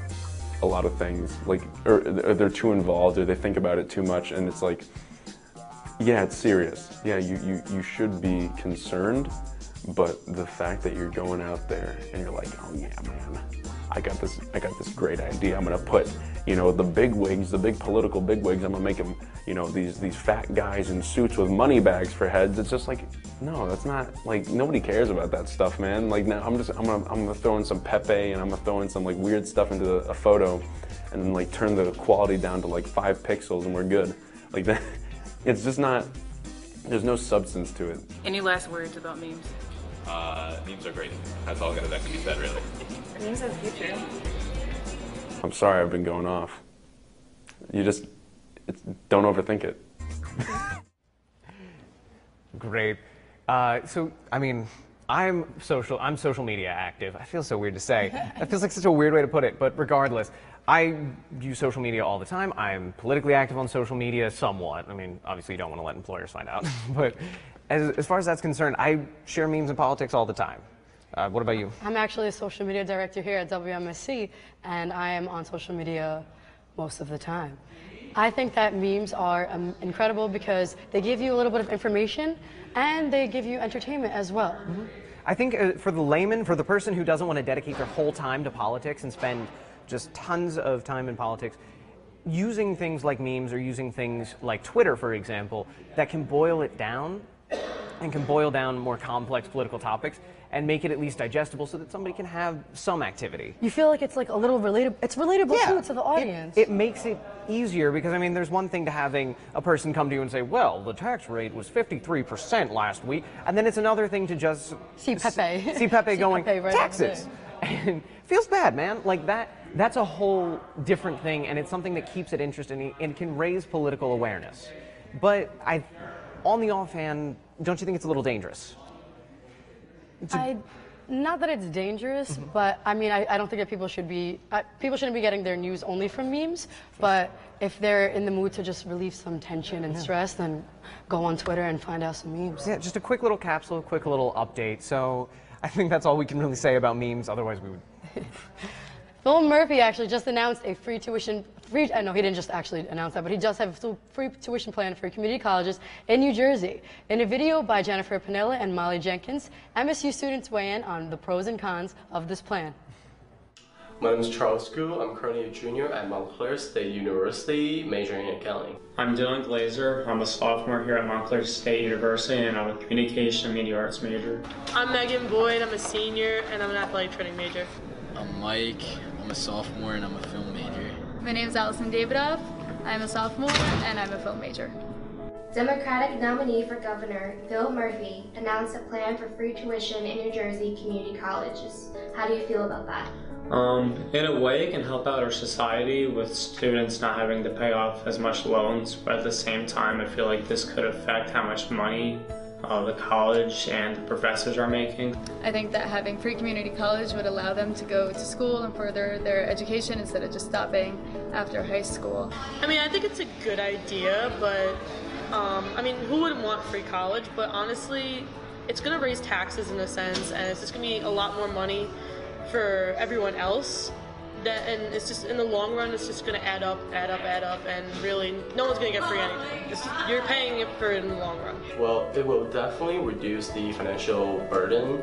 a lot of things, like, or they're too involved, or they think about it too much, and it's like, yeah, it's serious. Yeah, you should be concerned, but the fact that you're going out there and you're like, oh yeah, man, I got this great idea. I'm gonna put, the big wigs, the big political big wigs, I'm gonna make them, these fat guys in suits with money bags for heads. It's just like, no, that's not, like, nobody cares about that stuff, man. Like, now I'm gonna throw in some Pepe, and I'm gonna throw in some like weird stuff into a photo, and then like turn the quality down to like 5 pixels, and we're good. Like that, it's just not. There's no substance to it. Any last words about memes? Memes are great. That's all that can be said, really. Memes are the future. I'm sorry I've been going off. Don't overthink it. Great. So, I mean, I'm social media active. I feel so weird to say. That feels like such a weird way to put it, but regardless, I use social media all the time. I'm politically active on social media somewhat. I mean, obviously you don't want to let employers find out, but as far as that's concerned, I share memes and politics all the time. What about you? I'm actually a social media director here at WMSC, and I am on social media most of the time. I think that memes are incredible because they give you a little bit of information and they give you entertainment as well. Mm-hmm. I think for the layman, for the person who doesn't want to dedicate their whole time to politics and spend just tons of time in politics, using things like memes or using things like Twitter, for example, that can boil it down and can boil down more complex political topics and make it at least digestible so that somebody can have some activity. You feel like it's like a little relatable. It's relatable too to the audience. It makes it easier because, I mean, there's one thing to having a person come to you and say, well, the tax rate was 53% last week, and then it's another thing to just see Pepe. See Pepe going, Pepe right taxes. And feels bad, man. Like that's a whole different thing, and it's something that keeps it interesting and can raise political awareness. But on the offhand, don't you think it's a little dangerous? Not that it's dangerous, but I mean, I don't think that people shouldn't be getting their news only from memes, but if they're in the mood to just relieve some tension and stress, then go on Twitter and find out some memes. Yeah, just a quick little capsule, a quick little update. So I think that's all we can really say about memes, otherwise we would... Phil Murphy actually just announced a free tuition, no, he didn't just actually announce that, but he does have a free tuition plan for community colleges in New Jersey. In a video by Jennifer Pinella and Molly Jenkins, MSU students weigh in on the pros and cons of this plan. My name is Charles Gu. I'm currently a junior at Montclair State University, majoring in accounting. I'm Dylan Glazer. I'm a sophomore here at Montclair State University, and I'm a communication and media arts major. I'm Megan Boyd. I'm a senior, and I'm an athletic training major. I'm Mike. I'm a sophomore, and I'm a film major. My name is Allison Davidoff. I'm a sophomore, and I'm a film major. Democratic nominee for governor Phil Murphy announced a plan for free tuition in New Jersey community colleges. How do you feel about that? In a way, it can help out our society with students not having to pay off as much loans, but at the same time, I feel like this could affect how much money the college and the professors are making. I think that having free community college would allow them to go to school and further their education instead of just stopping after high school. I mean, I think it's a good idea, but I mean, who wouldn't want free college? But honestly, it's going to raise taxes in a sense, and it's just going to be a lot more money for everyone else. And it's just, in the long run, it's just going to add up, and really, no one's going to get free anything. You're paying it for it in the long run. Well, it will definitely reduce the financial burden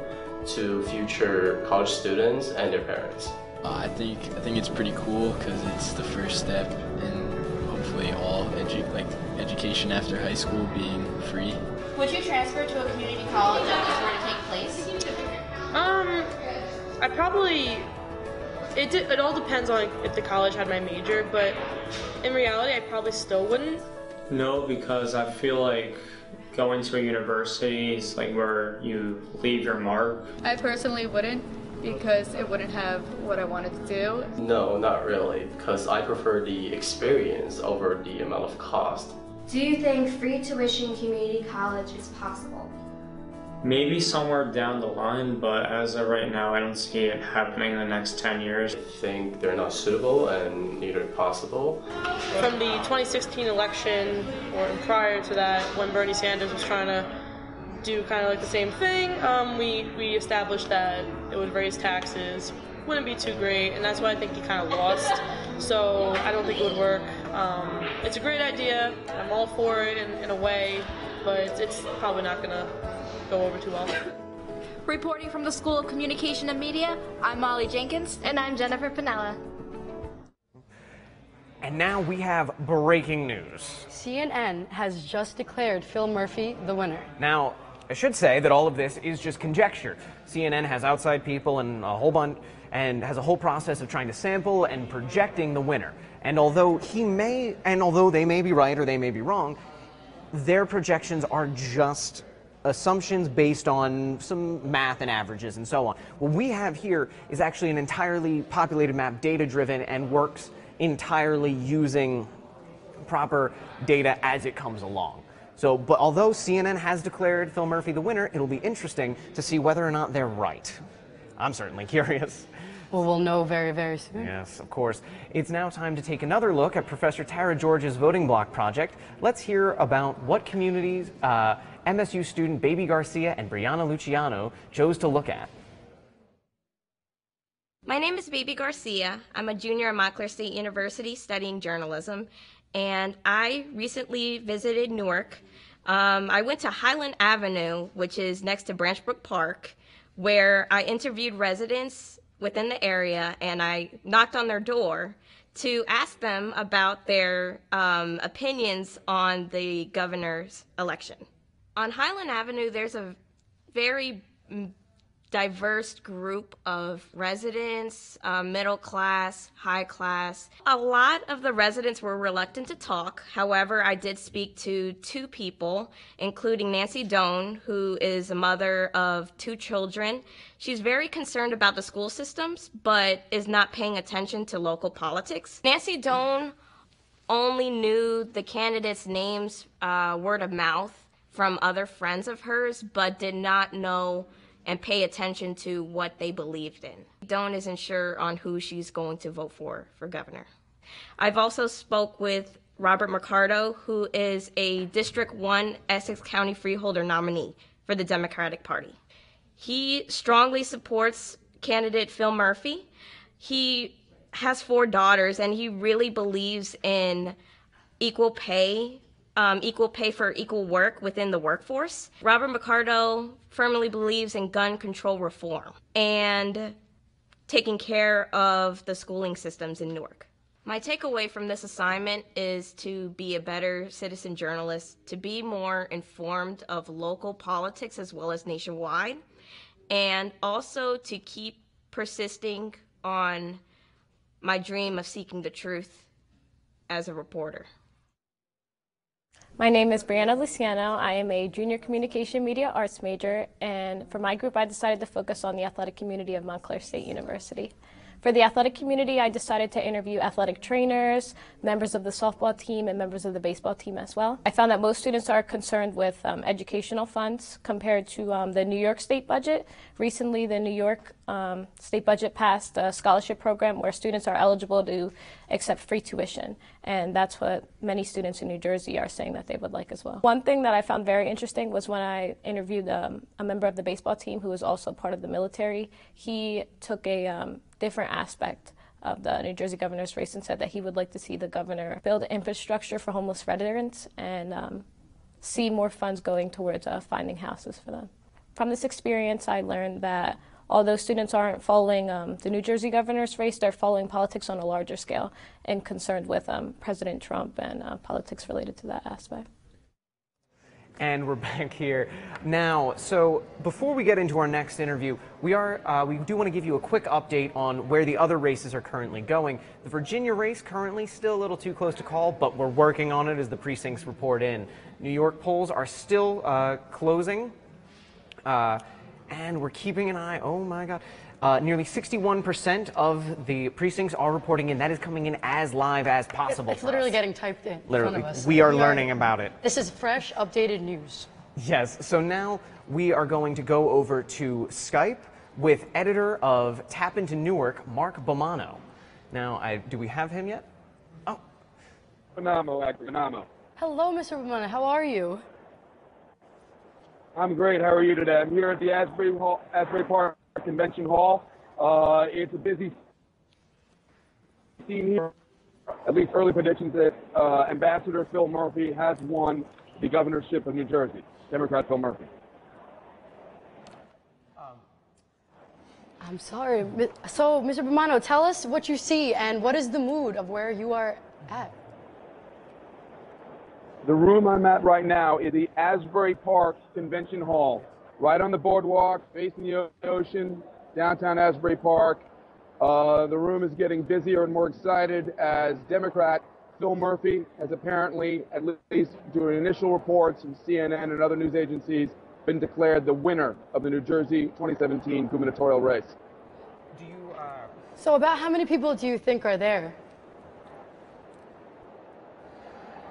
to future college students and their parents. I think it's pretty cool because it's the first step in hopefully all education after high school being free. Would you transfer to a community college if this were to take place? I probably. It all depends on if the college had my major, but in reality, I probably still wouldn't. No, because I feel like going to a university is like where you leave your mark. I personally wouldn't, because it wouldn't have what I wanted to do. No, not really, because I prefer the experience over the amount of cost. Do you think free tuition community college is possible? Maybe somewhere down the line, but as of right now, I don't see it happening in the next 10 years. I think they're not suitable and neither possible. From the 2016 election, or prior to that, when Bernie Sanders was trying to do kind of like the same thing, we established that it would raise taxes, wouldn't be too great, and that's why I think he kind of lost. So I don't think it would work. It's a great idea. I'm all for it in a way, but it's probably not going to go over too well. Reporting from the School of Communication and Media, I'm Molly Jenkins. And I'm Jennifer Pinella. And now we have breaking news. CNN has just declared Phil Murphy the winner. Now, I should say that all of this is just conjecture. CNN has outside people and a whole bunch, and has a whole process of trying to sample and projecting the winner. And although they may be right or they may be wrong, their projections are just assumptions based on some math and averages and so on. What we have here is actually an entirely populated map, data-driven, and works entirely using proper data as it comes along. So, but although CNN has declared Phil Murphy the winner, it'll be interesting to see whether or not they're right. I'm certainly curious. Well, we'll know very, very soon. Yes, of course. It's now time to take another look at Professor Tara George's voting block project. Let's hear about what communities MSU student Baby Garcia and Brianna Luciano chose to look at. My name is Baby Garcia. I'm a junior at Montclair State University studying journalism, and I recently visited Newark. I went to Highland Avenue, which is next to Branchbrook Park, where I interviewed residents within the area, and I knocked on their door to ask them about their opinions on the governor's election. On Highland Avenue, there's a very diverse group of residents, middle class, high class. A lot of the residents were reluctant to talk. However, I did speak to two people, including Nancy Doan, who is a mother of 2 children. She's very concerned about the school systems, but is not paying attention to local politics. Nancy Doan only knew the candidates' names word of mouth from other friends of hers, but did not know and pay attention to what they believed in. Doan isn't sure on who she's going to vote for governor. I've also spoke with Robert Mercado, who is a District 1 Essex County Freeholder nominee for the Democratic Party. He strongly supports candidate Phil Murphy. He has 4 daughters, and he really believes in equal pay for equal work within the workforce. Robert Mercado firmly believes in gun control reform and taking care of the schooling systems in Newark. My takeaway from this assignment is to be a better citizen journalist, to be more informed of local politics as well as nationwide, and also to keep persisting on my dream of seeking the truth as a reporter. My name is Brianna Luciano. I am a junior communication media arts major, and for my group I decided to focus on the athletic community of Montclair State University. For the athletic community, I decided to interview athletic trainers, members of the softball team, and members of the baseball team as well. I found that most students are concerned with educational funds compared to the New York State budget. Recently, the New York State budget passed a scholarship program where students are eligible to accept free tuition, and that's what many students in New Jersey are saying that they would like as well. One thing that I found very interesting was when I interviewed a member of the baseball team who was also part of the military. He took a different aspect of the New Jersey governor's race and said that he would like to see the governor build infrastructure for homeless veterans and see more funds going towards finding houses for them. From this experience, I learned that although students aren't following the New Jersey governor's race, they're following politics on a larger scale and concerned with President Trump and politics related to that aspect. And we're back here now. So before we get into our next interview, we do want to give you a quick update on where the other races are currently going. The Virginia race currently still a little too close to call, but we're working on it as the precincts report in. New York polls are still closing, and we're keeping an eye. Oh my God. Nearly 61% of the precincts are reporting in. That is coming in as live as possible. It's literally getting typed in Literally, front of us. we are learning about it. This is fresh, updated news. Yes, so now we are going to go over to Skype with editor of Tap Into Newark, Mark Bomano. Now, do we have him yet? Oh. Phenomenal. Hello, Mr. Bomano. How are you? I'm great. How are you today? I'm here at the Asbury Park Convention Hall. It's a busy scene here. At least early predictions that Ambassador Phil Murphy has won the governorship of New Jersey. Democrat Phil Murphy. I'm sorry. So, Mr. Bomano, tell us what you see and what is the mood of where you are at? The room I'm at right now is the Asbury Park Convention Hall, right on the boardwalk, facing the ocean, downtown Asbury Park. The room is getting busier and more excited as Democrat Phil Murphy has apparently, at least doing initial reports from CNN and other news agencies, been declared the winner of the New Jersey 2017 gubernatorial race. So about how many people do you think are there?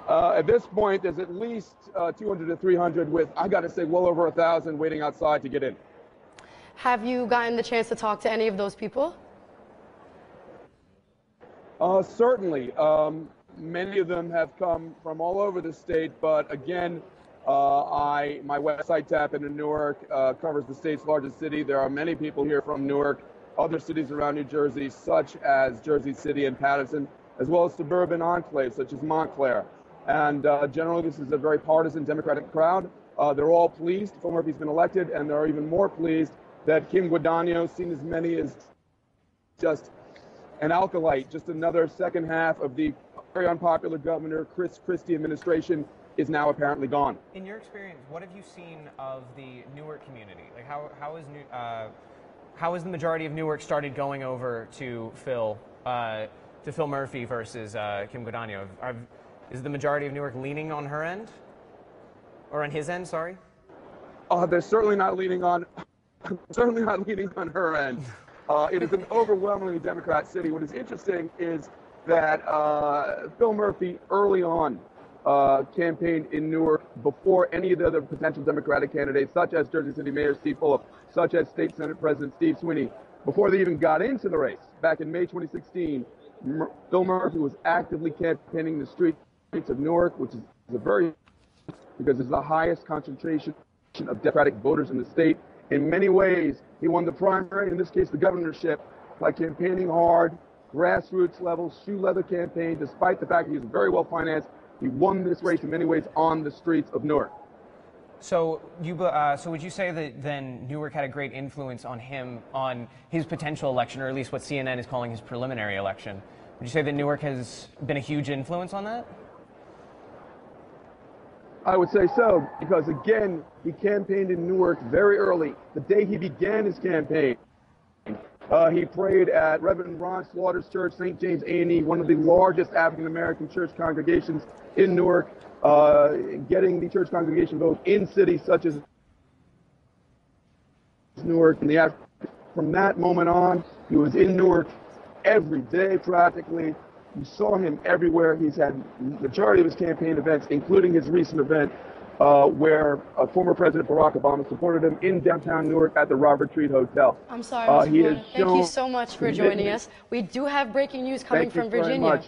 At this point, there's at least 200 to 300 with, I got to say, well over 1,000 waiting outside to get in. Have you gotten the chance to talk to any of those people? Certainly. Many of them have come from all over the state, but again, my website, Tap Into Newark, covers the state's largest city. There are many people here from Newark. other cities around New Jersey, such as Jersey City and Paterson, as well as suburban enclaves such as Montclair. And generally, this is a very partisan Democratic crowd. They're all pleased Phil Murphy's been elected, and they're even more pleased that Kim Guadagno, seen as many as just an alkalite, just another second half of the very unpopular Governor Chris Christie administration, is now apparently gone. In your experience, what have you seen of the Newark community? Like, how has the majority of Newark started going over to Phil Murphy versus Kim Guadagno? Is the majority of Newark leaning on her end, or on his end? Sorry. They're certainly not leaning on her end. It is an overwhelmingly Democrat city. What is interesting is that Phil Murphy early on campaigned in Newark before any of the other potential Democratic candidates, such as Jersey City Mayor Steve Fulop, such as State Senate President Steve Sweeney. Before they even got into the race, back in May 2016, Phil Murphy was actively campaigning in the streets of Newark, which is because it's the highest concentration of Democratic voters in the state. In many ways, he won the primary, in this case the governorship, by campaigning hard, grassroots level, shoe leather campaign, despite the fact he was very well financed. He won this race in many ways on the streets of Newark. So would you say that then Newark had a great influence on him, on his potential election, or at least what CNN is calling his preliminary election? Would you say that Newark has been a huge influence on that? I would say so, because again, he campaigned in Newark very early. The day he began his campaign, he prayed at Reverend Ron Slaughter's church, St. James A&E, one of the largest African-American church congregations in Newark, getting the church congregation vote in cities such as Newark. From that moment on, he was in Newark every day practically. You saw him everywhere. He's had the majority of his campaign events, including his recent event where former President Barack Obama supported him in downtown Newark at the Robert Treat Hotel. I'm sorry, Mr. Warner. Thank you so much for joining us. We do have breaking news coming from Virginia.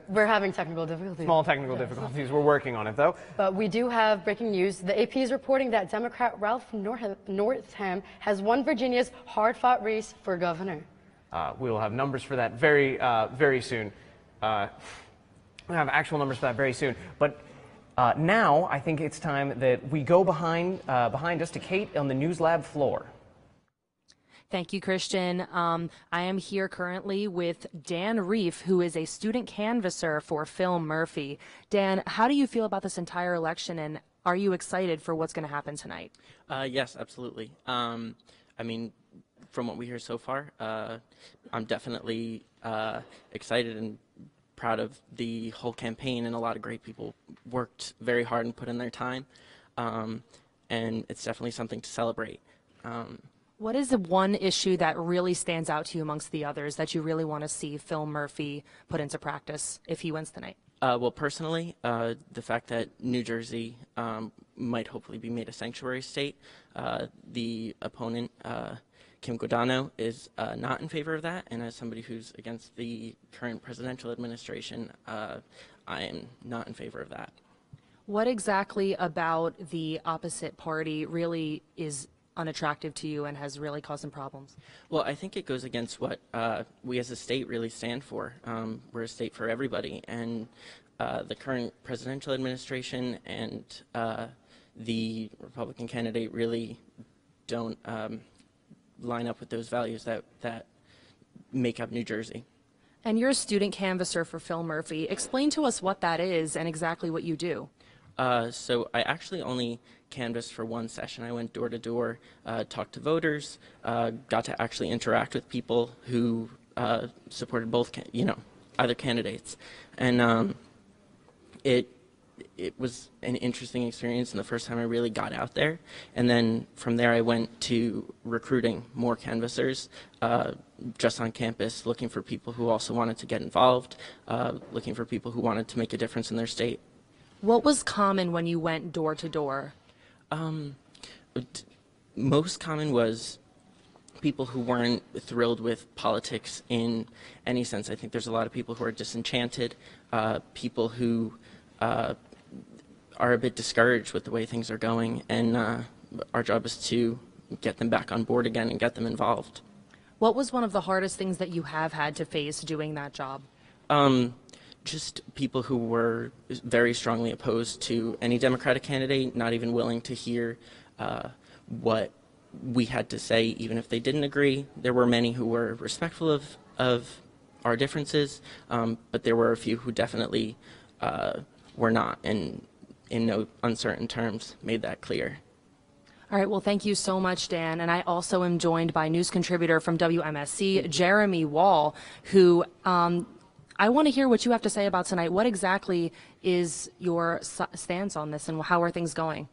We're having technical difficulties. Small technical difficulties. We're working on it, though. But we do have breaking news. The AP is reporting that Democrat Ralph Northam has won Virginia's hard-fought race for governor. We will have numbers for that very soon. We'll have actual numbers for that very soon. But now I think it's time that we go behind us to Kate on the News Lab floor. Thank you, Christian. I am here currently with Dan Reef, who is a student canvasser for Phil Murphy. Dan, how do you feel about this entire election, and are you excited for what's going to happen tonight? Yes, absolutely. I mean, from what we hear so far, I'm definitely excited and proud of the whole campaign, and a lot of great people worked very hard and put in their time, and it's definitely something to celebrate. What is the one issue that really stands out to you amongst the others that you really want to see Phil Murphy put into practice if he wins tonight? Well, personally, the fact that New Jersey might hopefully be made a sanctuary state, the opponent, Kim Guadagno, is not in favor of that, and as somebody who's against the current presidential administration, I am not in favor of that. What exactly about the opposite party really is unattractive to you and has really caused some problems? Well, I think it goes against what we as a state really stand for. We're a state for everybody, and the current presidential administration and the Republican candidate really don't line up with those values that make up New Jersey. And you're a student canvasser for Phil Murphy. Explain to us what that is and exactly what you do. So I actually only canvassed for one session. I went door to door, talked to voters, got to actually interact with people who supported both, either candidates, and it was an interesting experience, and the first time I really got out there. And then from there I went to recruiting more canvassers just on campus, looking for people who also wanted to get involved, looking for people who wanted to make a difference in their state. What was common when you went door to door? Most common was people who weren't thrilled with politics in any sense. I think there's a lot of people who are disenchanted, people who are a bit discouraged with the way things are going, and our job is to get them back on board again and get them involved. What was one of the hardest things that you have had to face doing that job? Just people who were very strongly opposed to any Democratic candidate, not even willing to hear what we had to say, even if they didn't agree. There were many who were respectful of our differences, but there were a few who definitely were not, and in no uncertain terms made that clear. All right, well, thank you so much, Dan. And I also am joined by news contributor from WMSC, Jeremy Wall, who I want to hear what you have to say about tonight. What exactly is your stance on this, and how are things going?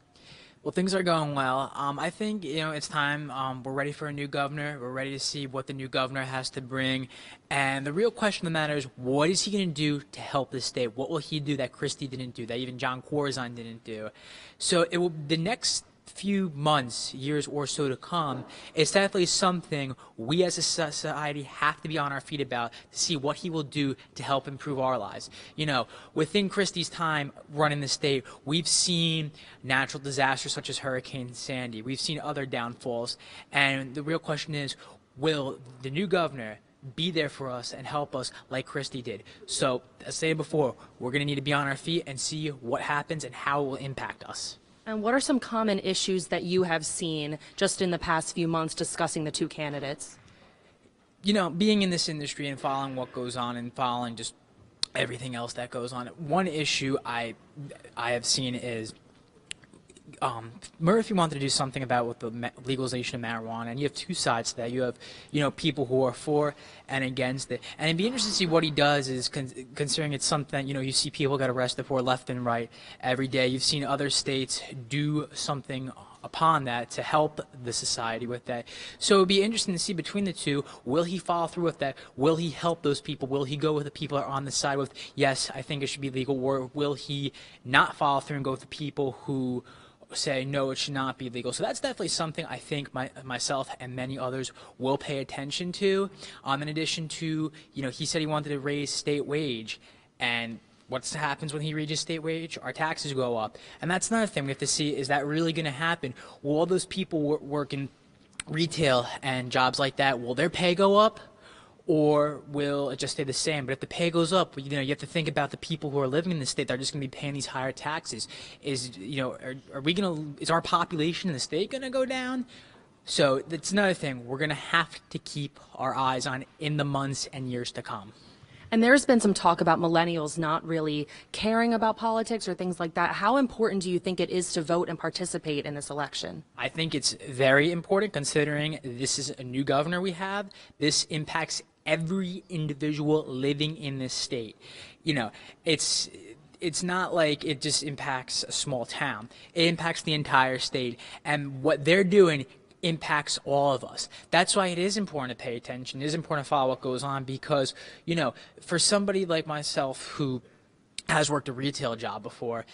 Well, things are going well. I think, it's time. We're ready for a new governor. We're ready to see what the new governor has to bring. And the real question of the matter is, what is he going to do to help the state? What will he do that Christie didn't do, that even John Corzine didn't do? So the next few months, years or so to come, it's definitely something we as a society have to be on our feet about to see what he will do to help improve our lives. Within Christie's time running the state, we've seen natural disasters such as Hurricane Sandy. We've seen other downfalls. And the real question is, will the new governor be there for us and help us like Christie did? So, as I said before, we're going to need to be on our feet and see what happens and how it will impact us. And what are some common issues that you have seen just in the past few months discussing the two candidates? Being in this industry and following what goes on and following just everything else that goes on, one issue I have seen is Murphy wanted to do something about with the legalization of marijuana, and you have two sides to that. You have, people who are for and against it. And it'd be interesting to see what he does, is considering it's something, you see people get arrested for left and right every day. You've seen other states do something upon that to help the society with that. So it would be interesting to see between the two, will he follow through with that? Will he help those people? Will he go with the people that are on the side with, yes, I think it should be legal, or will he not follow through and go with the people who say no, it should not be legal? So that's definitely something I think myself and many others will pay attention to. In addition to, he said he wanted to raise state wage, and what happens when he raises state wage? Our taxes go up. And that's another thing we have to see, is that really going to happen? Will all those people work in retail and jobs like that, will their pay go up? Or will it just stay the same? But if the pay goes up, you have to think about the people who are living in the state that are just going to be paying these higher taxes. Is our population in the state going to go down? So that's another thing we're going to have to keep our eyes on in the months and years to come. And there's been some talk about millennials not really caring about politics or things like that. How important do you think it is to vote and participate in this election? I think it's very important, considering this is a new governor we have. This impacts every individual living in this state. It's not like it just impacts a small town. It impacts the entire state. And what they're doing impacts all of us. That's why it is important to pay attention. It is important to follow what goes on, because, for somebody like myself who has worked a retail job before,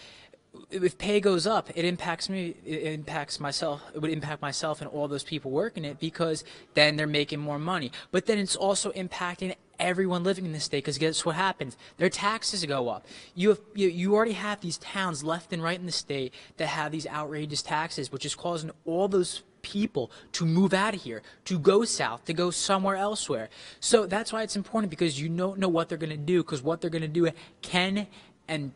if pay goes up, it impacts me, it impacts myself, it would impact myself and all those people working it, because then they're making more money. But then it's also impacting everyone living in the state, because guess what happens? Their taxes go up. You already have these towns left and right in the state that have these outrageous taxes, which is causing all those people to move out of here, to go south, to go somewhere elsewhere. So that's why it's important, because you don't know what they're going to do, because what they're going to do can and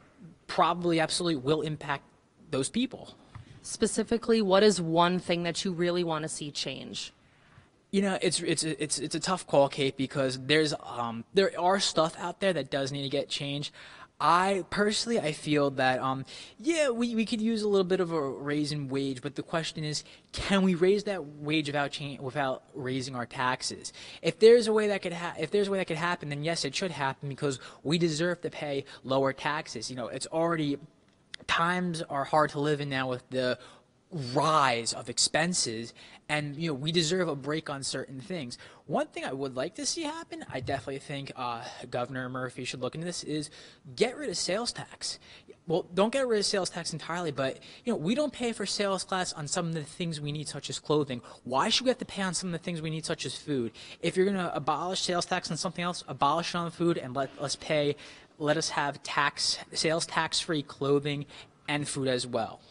probably absolutely will impact those people. Specifically, what is one thing that you really want to see change? It's a tough call, Kate, because there are stuff out there that does need to get changed. I feel that we could use a little bit of a raise in wage, but the question is, can we raise that wage without raising our taxes? If there's a way that could happen, then yes, it should happen, because we deserve to pay lower taxes. It's already, times are hard to live in now with the rise of expenses, and we deserve a break on certain things. One thing I would like to see happen, I definitely think Governor Murphy should look into this, is get rid of sales tax. Well, don't get rid of sales tax entirely, but we don't pay for sales tax on some of the things we need, such as clothing. Why should we have to pay on some of the things we need, such as food? If you're going to abolish sales tax on something else, abolish it on food, and let us have sales tax-free clothing and food as well.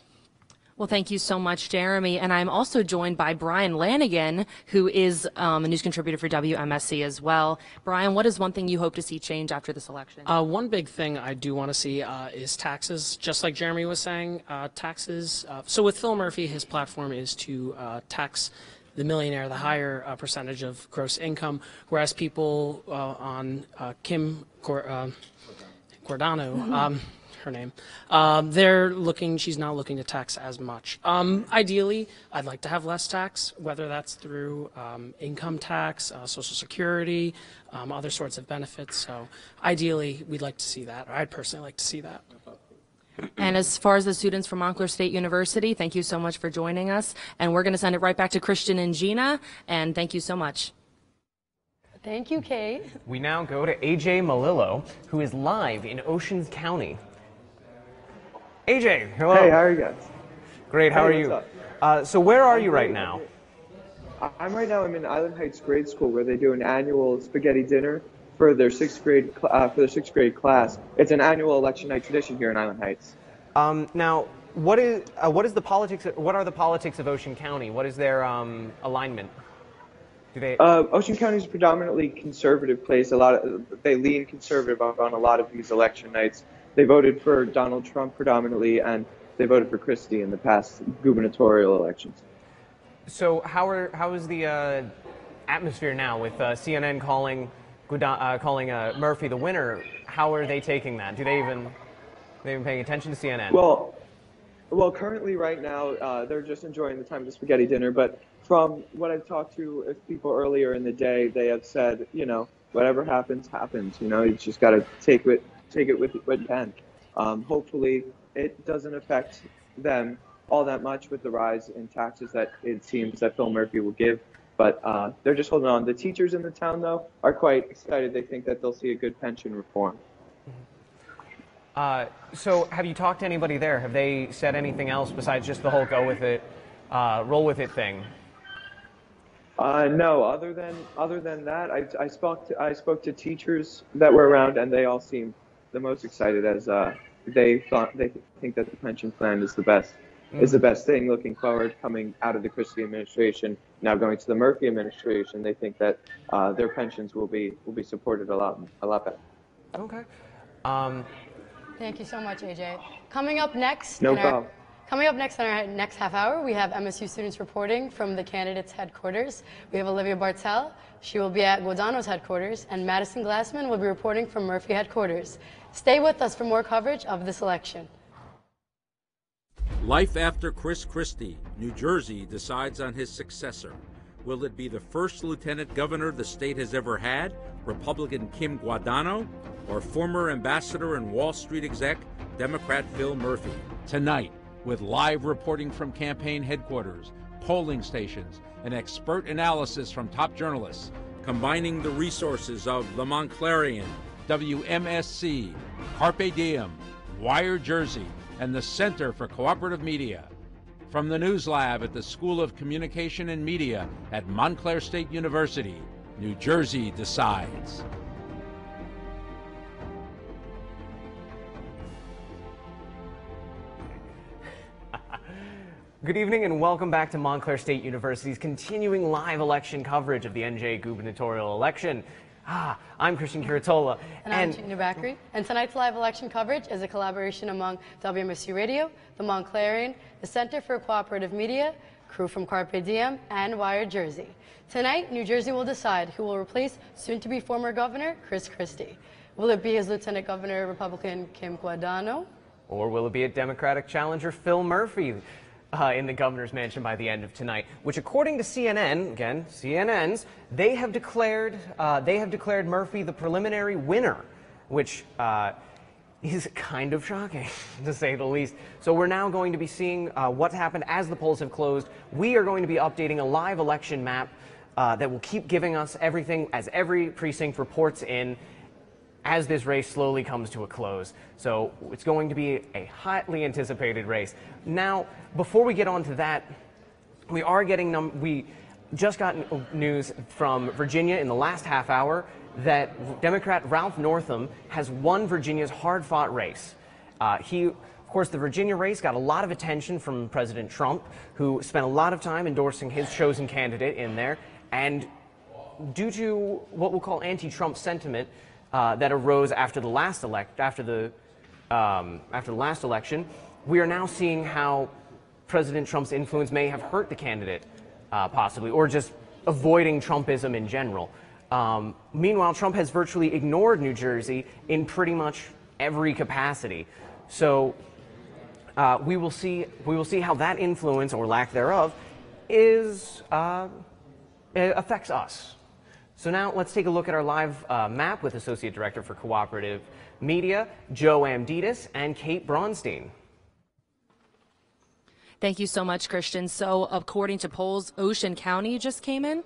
Well, thank you so much, Jeremy. And I'm also joined by Brian Lanigan, who is a news contributor for WMSC as well. Brian, what is one thing you hope to see change after this election? One big thing I do want to see is taxes. Just like Jeremy was saying, taxes. So with Phil Murphy, his platform is to tax the millionaire, the higher percentage of gross income, whereas people on Kim Guardano, her name, she's not looking to tax as much. Ideally, I'd like to have less tax, whether that's through income tax, Social Security, other sorts of benefits. So ideally, we'd like to see that, or I'd personally like to see that. And as far as the students from Montclair State University, thank you so much for joining us. And we're going to send it right back to Christian and Gina, and thank you so much. Thank you, Kate. We now go to AJ Malillo, who is live in Ocean County. AJ, hello. Hey, how are you guys? Great, how are you? So where are you right now? I'm in Island Heights Grade School, where they do an annual spaghetti dinner for their sixth grade class. It's an annual election night tradition here in Island Heights. Now, what are the politics of Ocean County? What is their alignment? Ocean County is a predominantly conservative place. They lean conservative on a lot of these election nights. They voted for Donald Trump predominantly, and they voted for Christie in the past gubernatorial elections. So how is the atmosphere now with CNN calling Murphy the winner? How are they taking that? Are they even paying attention to CNN? Well, currently right now they're just enjoying the time of the spaghetti dinner. But from what I've talked to people earlier in the day, they have said, whatever happens, happens. You just got to take it with what you can. Hopefully, it doesn't affect them all that much with the rise in taxes that it seems that Phil Murphy will give. But they're just holding on. The teachers in the town, though, are quite excited. They think that they'll see a good pension reform. So have you talked to anybody there? Have they said anything else besides just the whole go with it, roll with it thing? No, other than that, I spoke to teachers that were around, and they all seemed the most excited, as they think that the pension plan is the best thing looking forward, coming out of the Christie administration, now going to the Murphy administration. They think that their pensions will be supported a lot better. Okay. Thank you so much, AJ. Coming up next. No problem. Coming up next in our next half hour, we have MSU students reporting from the candidates' headquarters. We have Olivia Bartel. She will be at Guadano's headquarters, and Madison Glassman will be reporting from Murphy headquarters. Stay with us for more coverage of this election. Life after Chris Christie, New Jersey decides on his successor. Will it be the first lieutenant governor the state has ever had, Republican Kim Guadano, or former ambassador and Wall Street exec, Democrat Phil Murphy? Tonight, with live reporting from campaign headquarters, polling stations, and expert analysis from top journalists, combining the resources of The Montclarian, WMSC, Carpe Diem, Wired Jersey, and the Center for Cooperative Media. From the News Lab at the School of Communication and Media at Montclair State University, New Jersey decides. Good evening and welcome back to Montclair State University's continuing live election coverage of the NJ gubernatorial election. I'm Christian Curatola. And I'm Gina Backery. And tonight's live election coverage is a collaboration among WMSU Radio, the Montclarian, the Center for Cooperative Media, crew from Carpe Diem, and Wired Jersey. Tonight, New Jersey will decide who will replace soon-to-be former Governor Chris Christie. Will it be his Lieutenant Governor, Republican Kim Guadano? Or will it be a Democratic challenger, Phil Murphy, in the governor's mansion by the end of tonight, which, according to CNN, again, CNN's, they have declared Murphy the preliminary winner, which is kind of shocking, to say the least. So we're now going to be seeing what's happened as the polls have closed. We are going to be updating a live election map that will keep giving us everything as every precinct reports in as this race slowly comes to a close. So it's going to be a hotly anticipated race. Now, before we get on to that, we just got news from Virginia in the last half hour that Democrat Ralph Northam has won Virginia's hard-fought race. He Of course, the Virginia race got a lot of attention from President Trump, who spent a lot of time endorsing his chosen candidate in there. And due to what we'll call anti-Trump sentiment that arose after the last election, we are now seeing how President Trump's influence may have hurt the candidate, possibly, or just avoiding Trumpism in general. Meanwhile, Trump has virtually ignored New Jersey in pretty much every capacity. So we will see how that influence or lack thereof affects us. So now let's take a look at our live map with Associate Director for Cooperative Media, Joe Amditis, and Kate Braunstein. Thank you so much, Christian. So according to polls, Ocean County just came in,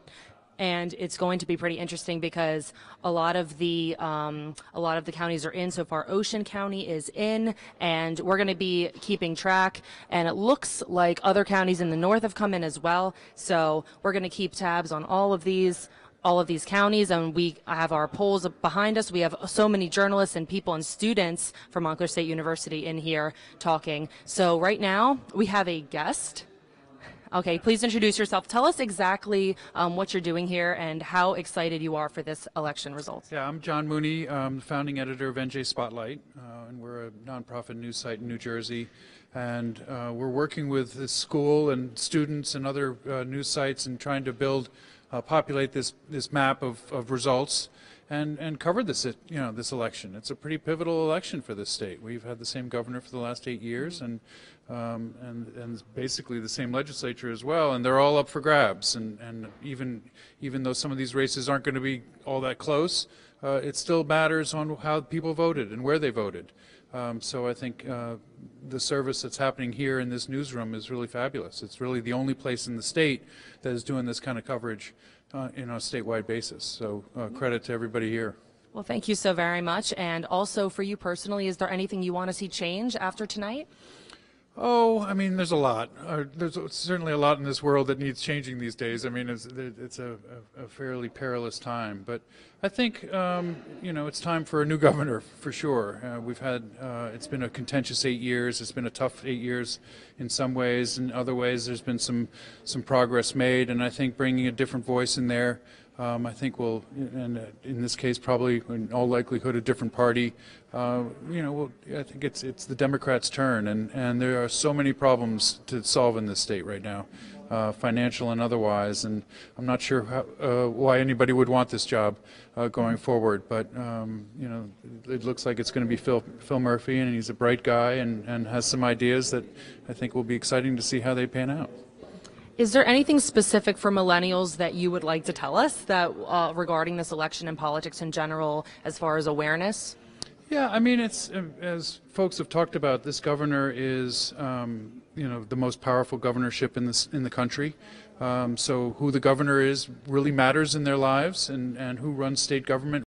and it's going to be pretty interesting because a lot of the counties are in so far. Ocean County is in, and we're going to be keeping track. And it looks like other counties in the north have come in as well. So we're going to keep tabs on all of these counties, and we have our polls behind us. We have so many journalists and people and students from Montclair State University in here talking. So right now we have a guest. Okay, please introduce yourself. Tell us exactly what you're doing here and how excited you are for this election results. Yeah, I'm John Mooney, the founding editor of NJ Spotlight, and we're a nonprofit news site in New Jersey. And we're working with the school and students and other news sites and trying to populate this map of results and cover this election. It's a pretty pivotal election for this state. We've had the same governor for the last 8 years and basically the same legislature as well, and they're all up for grabs. And even though some of these races aren't going to be all that close, it still matters on how people voted and where they voted. So I think the service that's happening here in this newsroom is really fabulous. It's really the only place in the state that is doing this kind of coverage in a statewide basis. So credit to everybody here. Well, thank you so very much. And also for you personally, is there anything you want to see change after tonight? Oh, I mean, there's a lot. There's certainly a lot in this world that needs changing these days. I mean, it's a fairly perilous time. But I think, it's time for a new governor, for sure. It's been a contentious 8 years. It's been a tough 8 years in some ways. In other ways, there's been some progress made. And I think bringing a different voice in there, I think will, and in this case, probably in all likelihood, a different party. I think it's the Democrats' turn, and there are so many problems to solve in this state right now, financial and otherwise. And I'm not sure why anybody would want this job going forward. But it looks like it's going to be Phil Murphy, and he's a bright guy and has some ideas that I think will be exciting to see how they pan out. Is there anything specific for millennials that you would like to tell us that regarding this election and politics in general, as far as awareness? Yeah, I mean, it's as folks have talked about. This governor is, the most powerful governorship in the country. So who the governor is really matters in their lives, and who runs state government